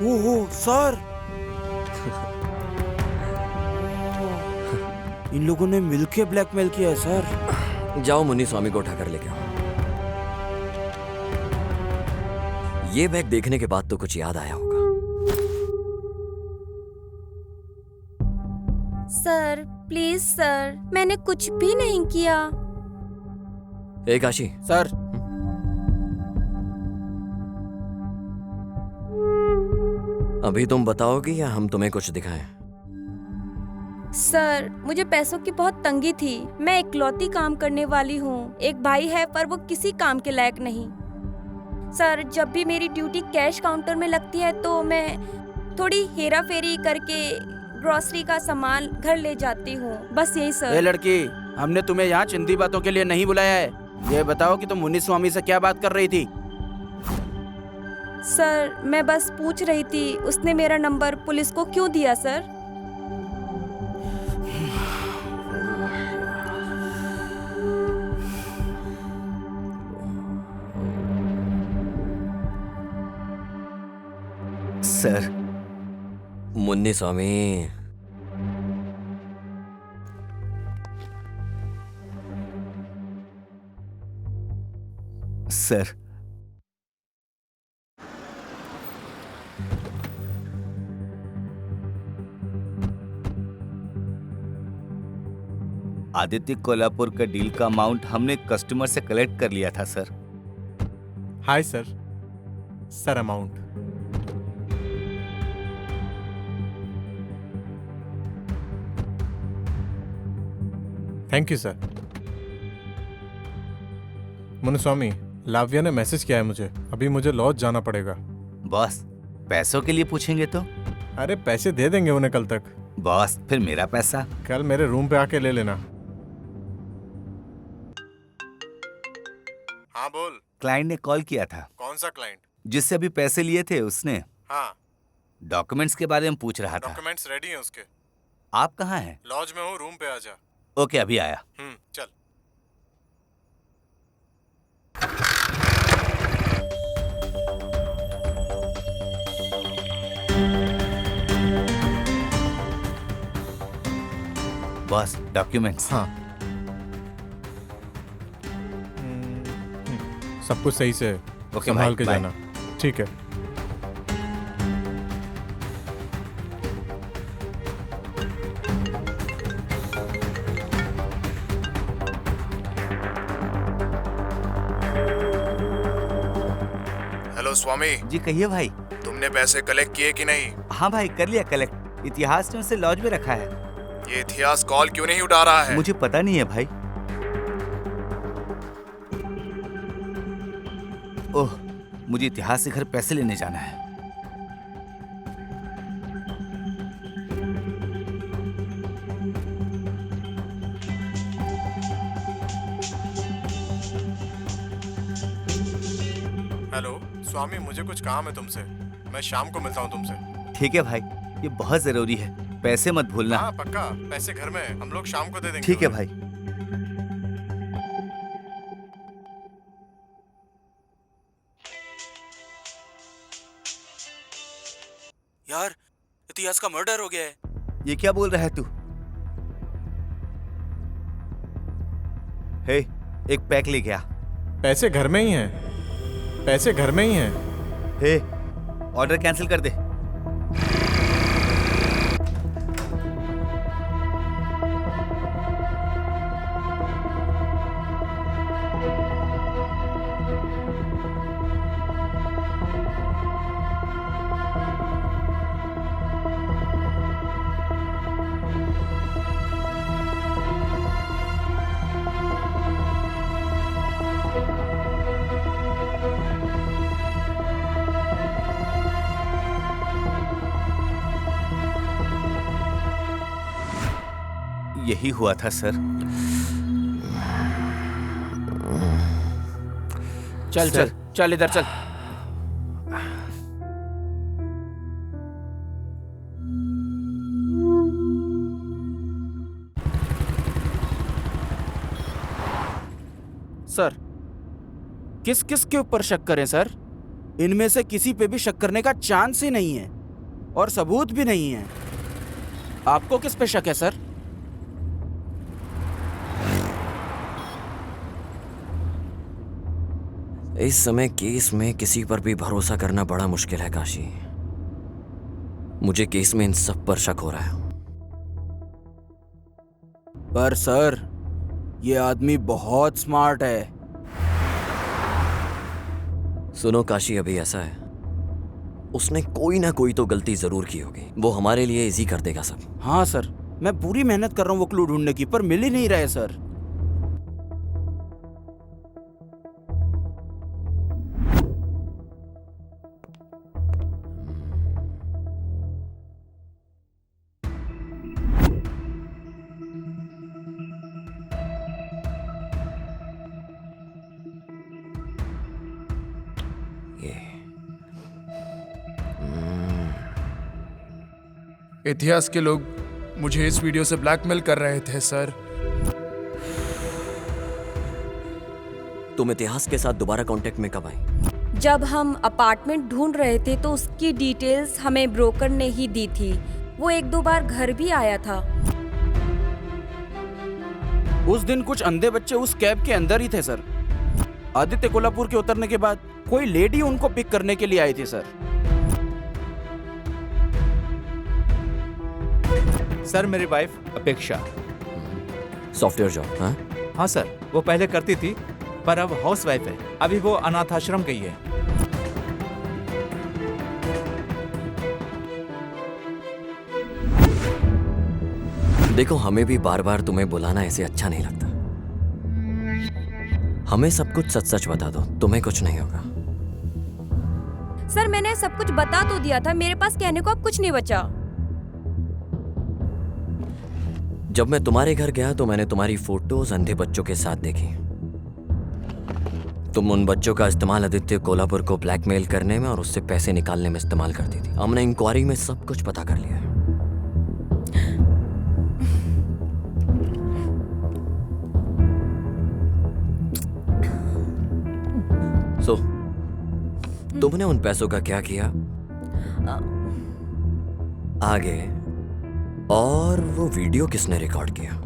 ओहो सर, इन लोगों ने मिलके ब्लैकमेल किया है सर। जाओ मुन्नी स्वामी को उठाकर लेके आओ। ये बैग देखने के बाद तो कुछ याद आया होगा। सर प्लीज सर, मैंने कुछ भी नहीं किया। ए काशी। सर, अभी तुम बताओगी या हम तुम्हें कुछ दिखाएं? सर मुझे पैसों की बहुत तंगी थी। मैं इकलौती काम करने वाली हूँ। एक भाई है पर वो किसी काम के लायक नहीं। सर जब भी मेरी ड्यूटी कैश काउंटर में लगती है तो मैं थोड़ी हेरा फेरी करके ग्रोसरी का सामान घर ले जाती हूँ, बस यही सर। ए लड़की, हमने तुम्हें यहाँ चिंदी बातों के लिए नहीं बुलाया है। ये बताओ कि तुम मुन्नी स्वामी से क्या बात कर रही थी? सर मैं बस पूछ रही थी उसने मेरा नंबर पुलिस को क्यों दिया सर? सर। मुन्नी स्वामी, सर आदित्य कोल्हापुर का डील का अमाउंट हमने कस्टमर से कलेक्ट कर लिया था sir. Hi sir. Sir amount thank you sir. Munuswamy, Lavya ने मैसेज किया है मुझे। अभी मुझे लॉज जाना पड़ेगा। बॉस पैसों के लिए पूछेंगे तो? अरे पैसे दे देंगे उन्हें कल तक। बॉस फिर मेरा पैसा? कल मेरे रूम पे आके ले लेना। हाँ बोल। क्लाइंट ने कॉल किया था। कौन सा क्लाइंट? जिससे अभी पैसे लिए थे उसने। हाँ। डॉक्यूमेंट्स के बारे में पूछ रहा था। डॉक्यूमेंट्स रेडी हैं उसके। आप कहाँ हैं? लॉज में हूँ, रूम पे आ जा। ओके अभी आया। चल। Boss documents. हाँ। सब कुछ सही से संभाल के जाना। ठीक है। हेलो स्वामी जी कहिए भाई। तुमने पैसे कलेक्ट किए कि नहीं? हाँ भाई कर लिया कलेक्ट। इतिहास ने उसे लॉज में रखा है। ये इतिहास कॉल क्यों नहीं उठा रहा है? मुझे पता नहीं है भाई। ओह मुझे इतिहास से घर पैसे लेने जाना है। हेलो स्वामी, मुझे कुछ काम है तुमसे। मैं शाम को मिलता हूँ तुमसे। ठीक है भाई, ये बहुत जरूरी है। पैसे मत भूलना। हाँ पक्का, पैसे घर में हम लोग शाम को दे देंगे। ठीक है भाई। यार इतिहास का मर्डर हो गया है। ये क्या बोल रहा है तू? हे, एक पैक ले गया। पैसे घर में ही हैं, पैसे घर में ही हैं। हे, ऑर्डर कैंसिल कर दे। यही हुआ था सर। चल चल चल इधर चल। सर, किस किस के ऊपर शक करें सर? इनमें से किसी पे भी शक करने का चांस ही नहीं है और सबूत भी नहीं है। आपको किस पे शक है सर? इस समय केस में किसी पर भी भरोसा करना बड़ा मुश्किल है काशी। मुझे केस में इन सब पर शक हो रहा है। पर सर, ये आदमी बहुत स्मार्ट है। सुनो काशी, अभी ऐसा है, उसने कोई ना कोई तो गलती जरूर की होगी। वो हमारे लिए इजी कर देगा सब। हाँ सर, मैं पूरी मेहनत कर रहा हूँ वो क्लू ढूंढने की, पर मिल ही नहीं रहा है सर। इतिहास के लोग मुझे इस वीडियो से ब्लैकमेल कर रहे थे सर। तुम इतिहास के साथ दोबारा कांटेक्ट में कब आई? जब हम अपार्टमेंट ढूंढ रहे थे तो उसकी डिटेल्स हमें ब्रोकर ने ही दी थी। वो 1-2 बार घर भी आया था। उस दिन कुछ अंधे बच्चे उस कैब के अंदर ही थे सर। आदित्य कोल्हापुर के उतरने के बाद कोई लेडी उनको पिक करने के लिए आई थी सर। सर, मेरी वाइफ अपेक्षा। Software job? हाँ हाँ सर, वो पहले करती थी पर अब हाउस वाइफ है। अभी वो अनाथ आश्रम गई है। देखो, हमें भी बार बार तुम्हें बुलाना ऐसे अच्छा नहीं लगता। हमें सब कुछ सच सच बता दो, तुम्हें कुछ नहीं होगा। सर, मैंने सब कुछ बता तो दिया था। मेरे पास कहने को अब कुछ नहीं बचा। जब मैं तुम्हारे घर गया तो मैंने तुम्हारी फोटोज अंधे बच्चों के साथ देखी। तुम उन बच्चों का इस्तेमाल आदित्य कोल्हापुर को ब्लैकमेल करने में और उससे पैसे निकालने में इस्तेमाल करती थी। हमने इंक्वायरी में सब कुछ पता कर लिया है। सो तुमने उन पैसों का क्या किया आगे, और वो वीडियो किसने रिकॉर्ड किया?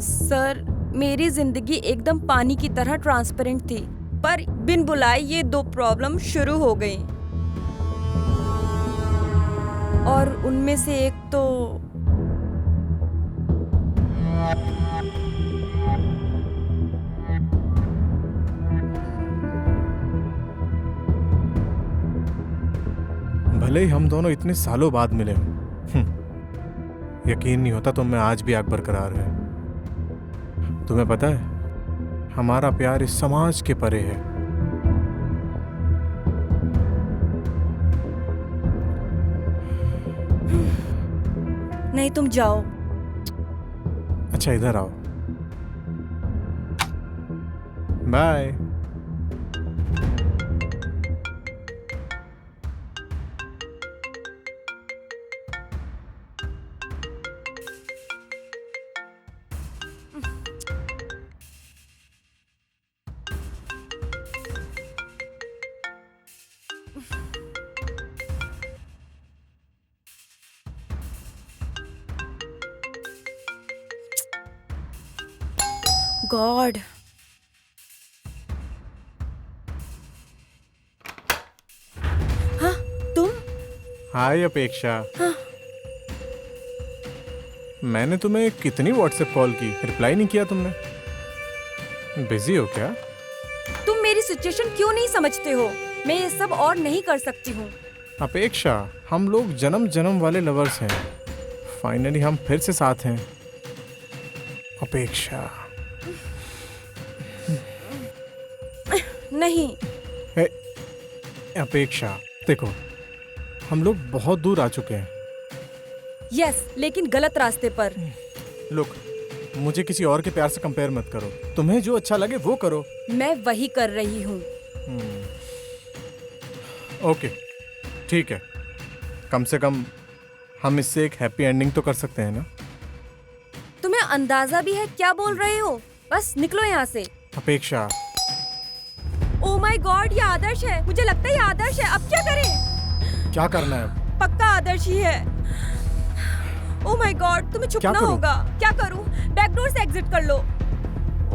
सर, मेरी जिंदगी एकदम पानी की तरह ट्रांसपेरेंट थी, पर बिन बुलाए ये 2 प्रॉब्लम शुरू हो गई। और उनमें से एक तो भले ही हम दोनों इतने सालों बाद मिले हों, यकीन नहीं होता तुम में आज भी आग बरकरार है। तुम्हें पता है, हमारा प्यार इस समाज के परे है। नहीं, तुम जाओ। अच्छा, इधर आओ। बाय। गॉड। हाँ, तुम? हाय अपेक्षा। मैंने तुम्हें कितनी व्हाट्सएप कॉल की, रिप्लाई नहीं किया तुमने। बिजी हो क्या? तुम मेरी सिचुएशन क्यों नहीं समझते हो? मैं ये सब और नहीं कर सकती हूँ। अपेक्षा, हम लोग जन्म जन्म वाले लवर्स हैं। फाइनली हम फिर से साथ हैं। अपेक्षा। नहीं। अपेक्षा, देखो हम लोग बहुत दूर आ चुके हैं। यस, लेकिन गलत रास्ते पर। लुक, मुझे किसी और के प्यार से कंपेयर मत करो। तुम्हें जो अच्छा लगे वो करो। मैं वही कर रही हूँ। ओके, ठीक है। कम से कम हम इससे एक हैप्पी एंडिंग तो कर सकते हैं ना? तुम्हें अंदाजा भी है क्या बोल रहे हो? बस निकलो यहाँ से। अपेक्षा। ओह माय गॉड, ये आदर्श है। मुझे लगता है ये आदर्श है। अब क्या करें? क्या करना है अब? पक्का आदर्श ही है। ओह माय गॉड, तुम्हें छुपना होगा। क्या करूं? बैकडोर से एग्जिट कर लो।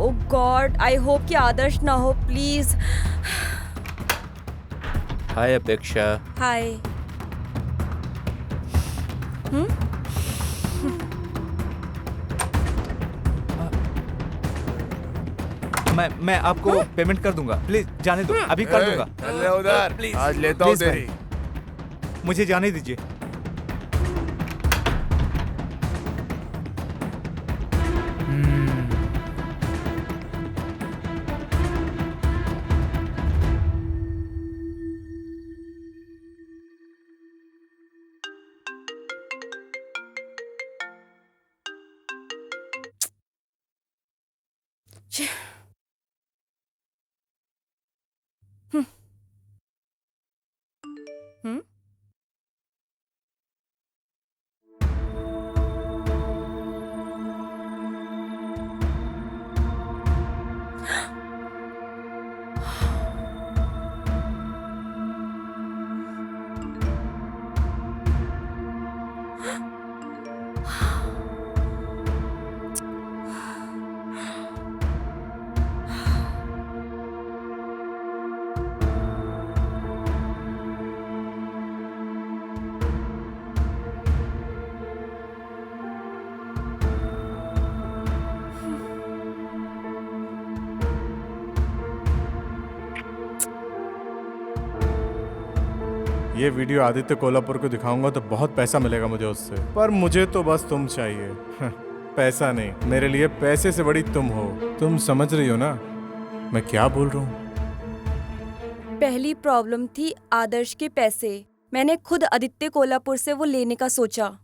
ओह गॉड, आई होप कि आदर्श ना हो, प्लीज। हाय अपेक्षा। हाय। मैं आपको पेमेंट कर दूंगा। प्लीज जाने दो, अभी कर दूंगा। चल रहे उधर, प्लीज आज लेता हूँ तेरी। मुझे जाने दीजिए। ये वीडियो आदित्य कोल्हापुर को दिखाऊंगा तो बहुत पैसा मिलेगा मुझे उससे। पर मुझे तो बस तुम चाहिए। पैसा नहीं, मेरे लिए पैसे से बड़ी तुम हो। तुम समझ रही हो ना मैं क्या बोल रहा हूँ? पहली प्रॉब्लम थी आदर्श के पैसे। मैंने खुद आदित्य कोल्हापुर से वो लेने का सोचा।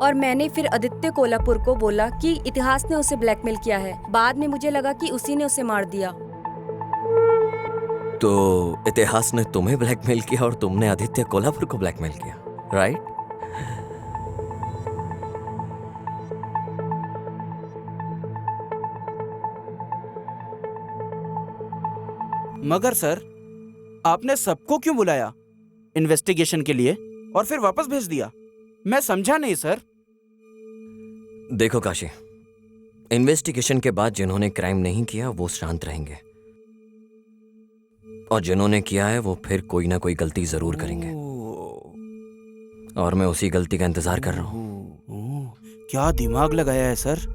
और मैंने फिर आदित्य कोल्हापुर को बोला कि इतिहास ने उसे ब्लैकमेल किया है। बाद में मुझे लगा कि उसी ने उसे मार दिया। तो इतिहास ने तुम्हें ब्लैकमेल किया और तुमने आदित्य कोल्हापुर को ब्लैकमेल किया, राइट? मगर सर, आपने सबको क्यों बुलाया इन्वेस्टिगेशन के लिए और फिर वापस भेज दिया? मैं समझा नहीं सर। देखो काशी, इन्वेस्टिगेशन के बाद जिन्होंने क्राइम नहीं किया वो शांत रहेंगे, और जिन्होंने किया है वो फिर कोई ना कोई गलती जरूर करेंगे, और मैं उसी गलती का इंतजार कर रहा हूँ। क्या दिमाग लगाया है सर।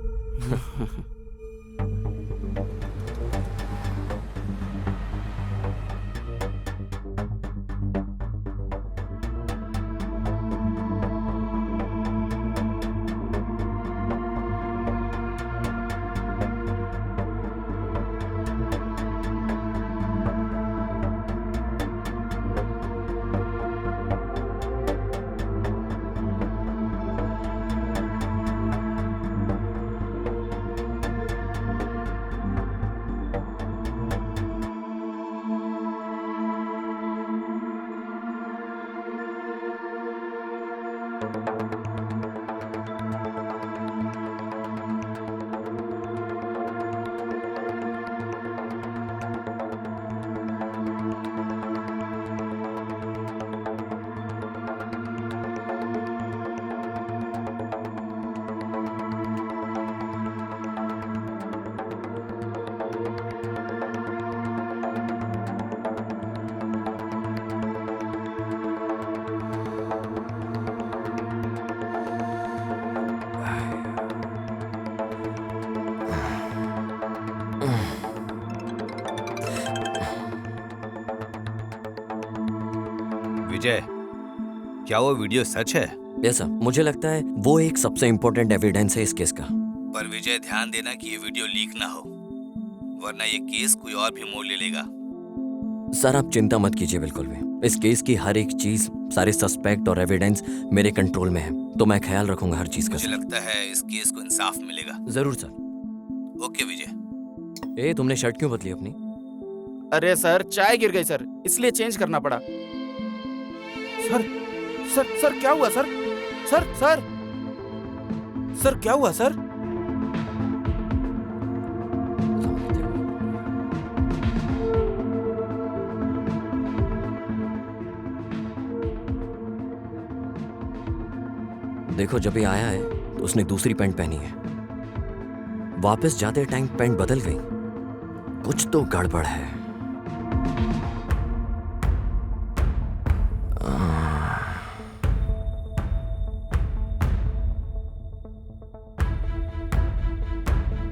विजय, क्या वो वीडियो सच है? ऐसा मुझे लगता है वो एक सबसे इम्पोर्टेंट एविडेंस है इस केस का। पर विजय, ध्यान देना कि ये वीडियो लीक ना हो, वरना ये केस कोई और भी मोड़ ले लेगा। सर आप चिंता मत कीजिए बिल्कुल भी। इस केस की हर एक चीज, सारे सस्पेक्ट और एविडेंस मेरे कंट्रोल में है, तो मैं ख्याल रखूंगा हर चीज का। मुझे लगता है इस केस को इंसाफ मिलेगा। जरूर सर। ओके विजय। तुमने शर्ट क्यों बदली अपनी? अरे सर चाय गिर गई सर, इसलिए चेंज करना पड़ा। सर सर सर क्या हुआ सर? सर सर सर क्या हुआ सर? देखो जब ये आया है तो उसने दूसरी पैंट पहनी है, वापस जाते टाइम पैंट बदल गई, कुछ तो गड़बड़ है।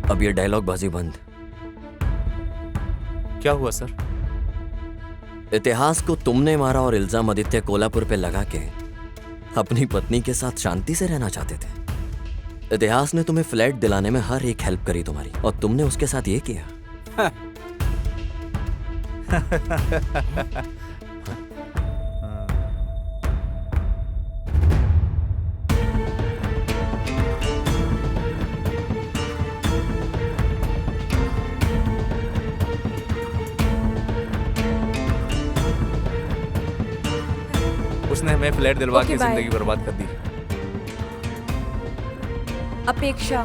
अब ये डायलॉग बाजी बंद। क्या हुआ सर? इतिहास को तुमने मारा और इल्जाम आदित्य कोल्हापुर पे लगा के अपनी पत्नी के साथ शांति से रहना चाहते थे। इतिहास ने तुम्हें फ्लैट दिलाने में हर एक हेल्प करी तुम्हारी, और तुमने उसके साथ ये किया। उसने हमें फ्लैट दिलवा Okay, के bye. जिंदगी बर्बाद कर दी। अपेक्षा,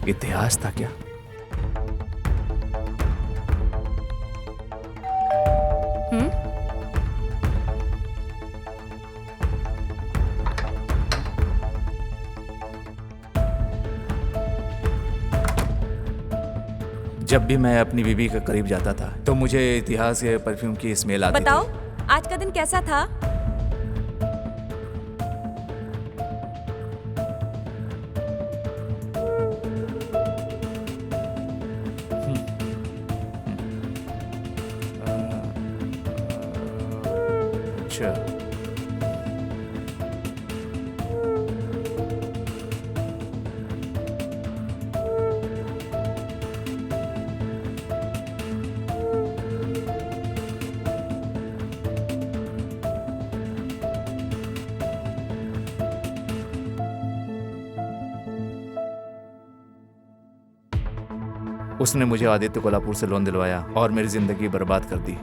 इतिहास था क्या? जब भी मैं अपनी बीवी के करीब जाता था तो मुझे इतिहास के परफ्यूम की स्मेल आती बताओ थी। आज का दिन कैसा था? अच्छा, उसने मुझे आदित्य कोल्हापुर से लोन दिलवाया और मेरी जिंदगी बर्बाद कर दी।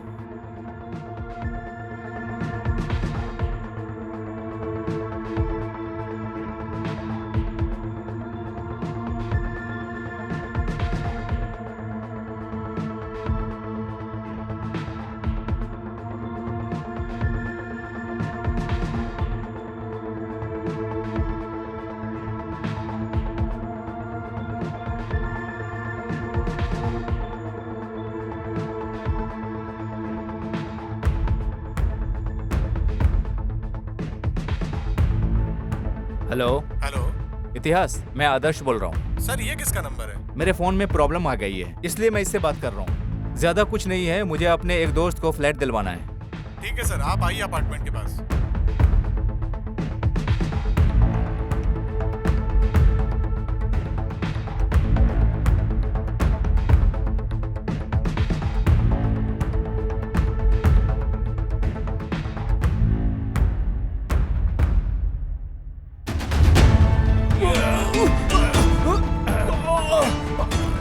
हेलो हेलो इतिहास, मैं आदर्श बोल रहा हूँ। सर, ये किसका नंबर है? मेरे फोन में प्रॉब्लम आ गई है, इसलिए मैं इससे बात कर रहा हूँ। ज्यादा कुछ नहीं है, मुझे अपने एक दोस्त को फ्लैट दिलवाना है। ठीक है सर, आप आइए अपार्टमेंट के पास।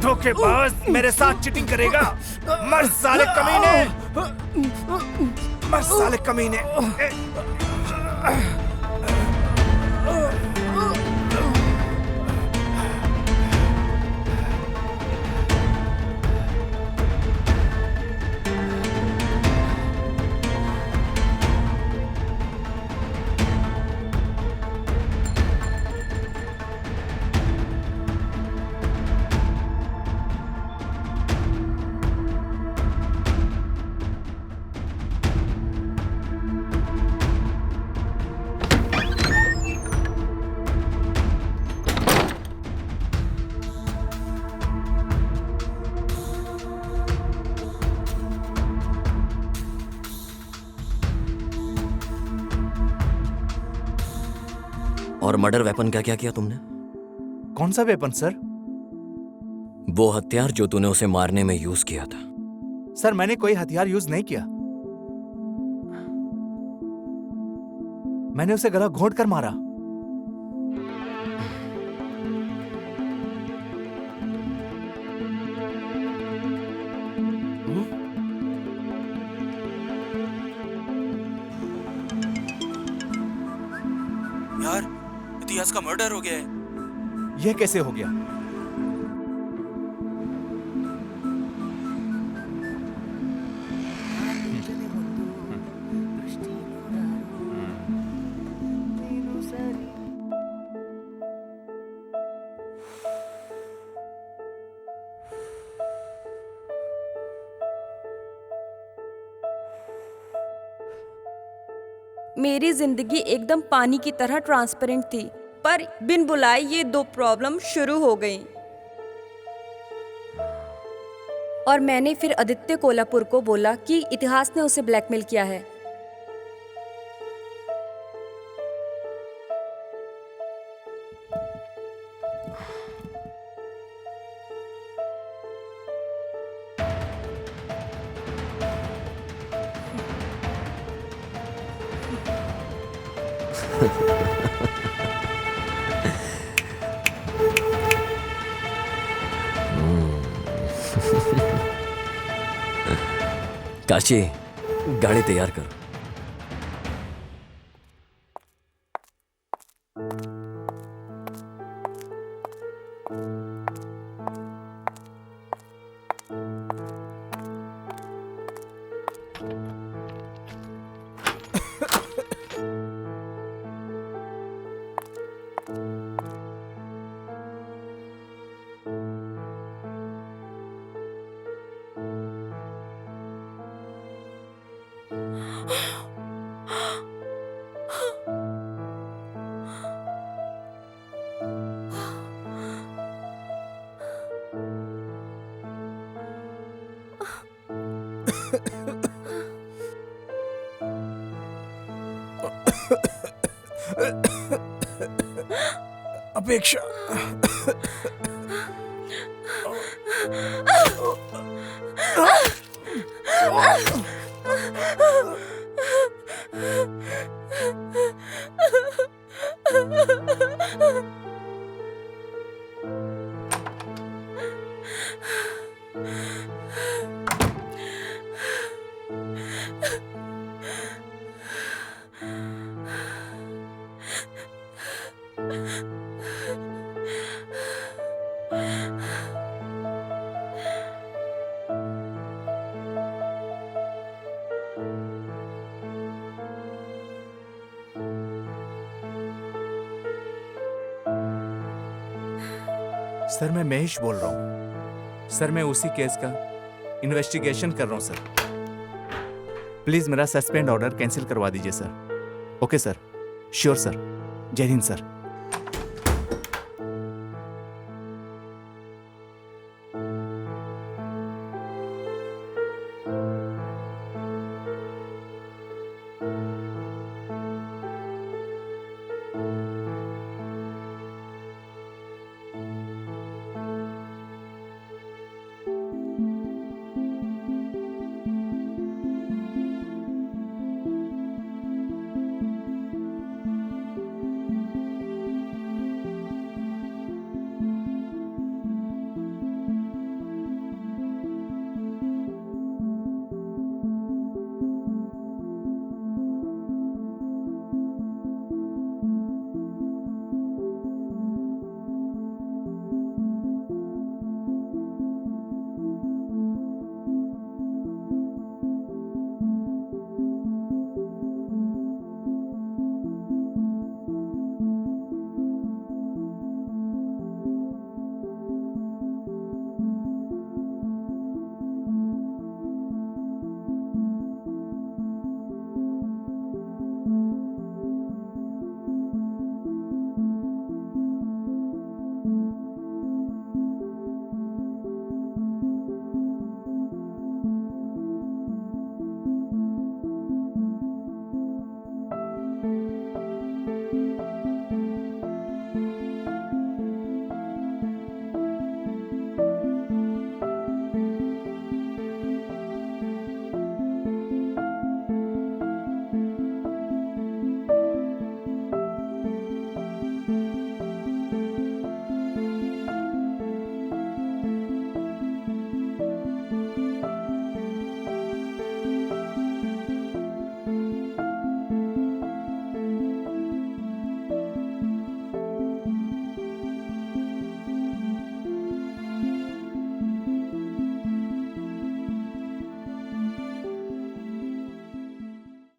धोखेबाज, मेरे साथ चीटिंग करेगा? मर साले कमीने, मर साले कमीने। और मर्डर वेपन का क्या किया तुमने? कौन सा वेपन सर? वो हथियार जो तूने उसे मारने में यूज किया था। सर, मैंने कोई हथियार यूज नहीं किया। मैंने उसे गला घोंट कर मारा। यार, इतिहास का मर्डर हो गया है। यह कैसे हो गया? मेरी जिंदगी एकदम पानी की तरह ट्रांसपेरेंट थी, पर बिन बुलाए ये दो प्रॉब्लम शुरू हो गई। और मैंने फिर आदित्य कोल्हापुर को बोला कि इतिहास ने उसे ब्लैकमेल किया है। काशी, गाड़ी तैयार कर। अपेक्षा, सर, मैं महेश बोल रहा हूँ। सर, मैं उसी केस का इन्वेस्टिगेशन कर रहा हूँ सर। प्लीज मेरा सस्पेंड ऑर्डर कैंसिल करवा दीजिए sir. Okay sir, sure sir. जय हिंद सर।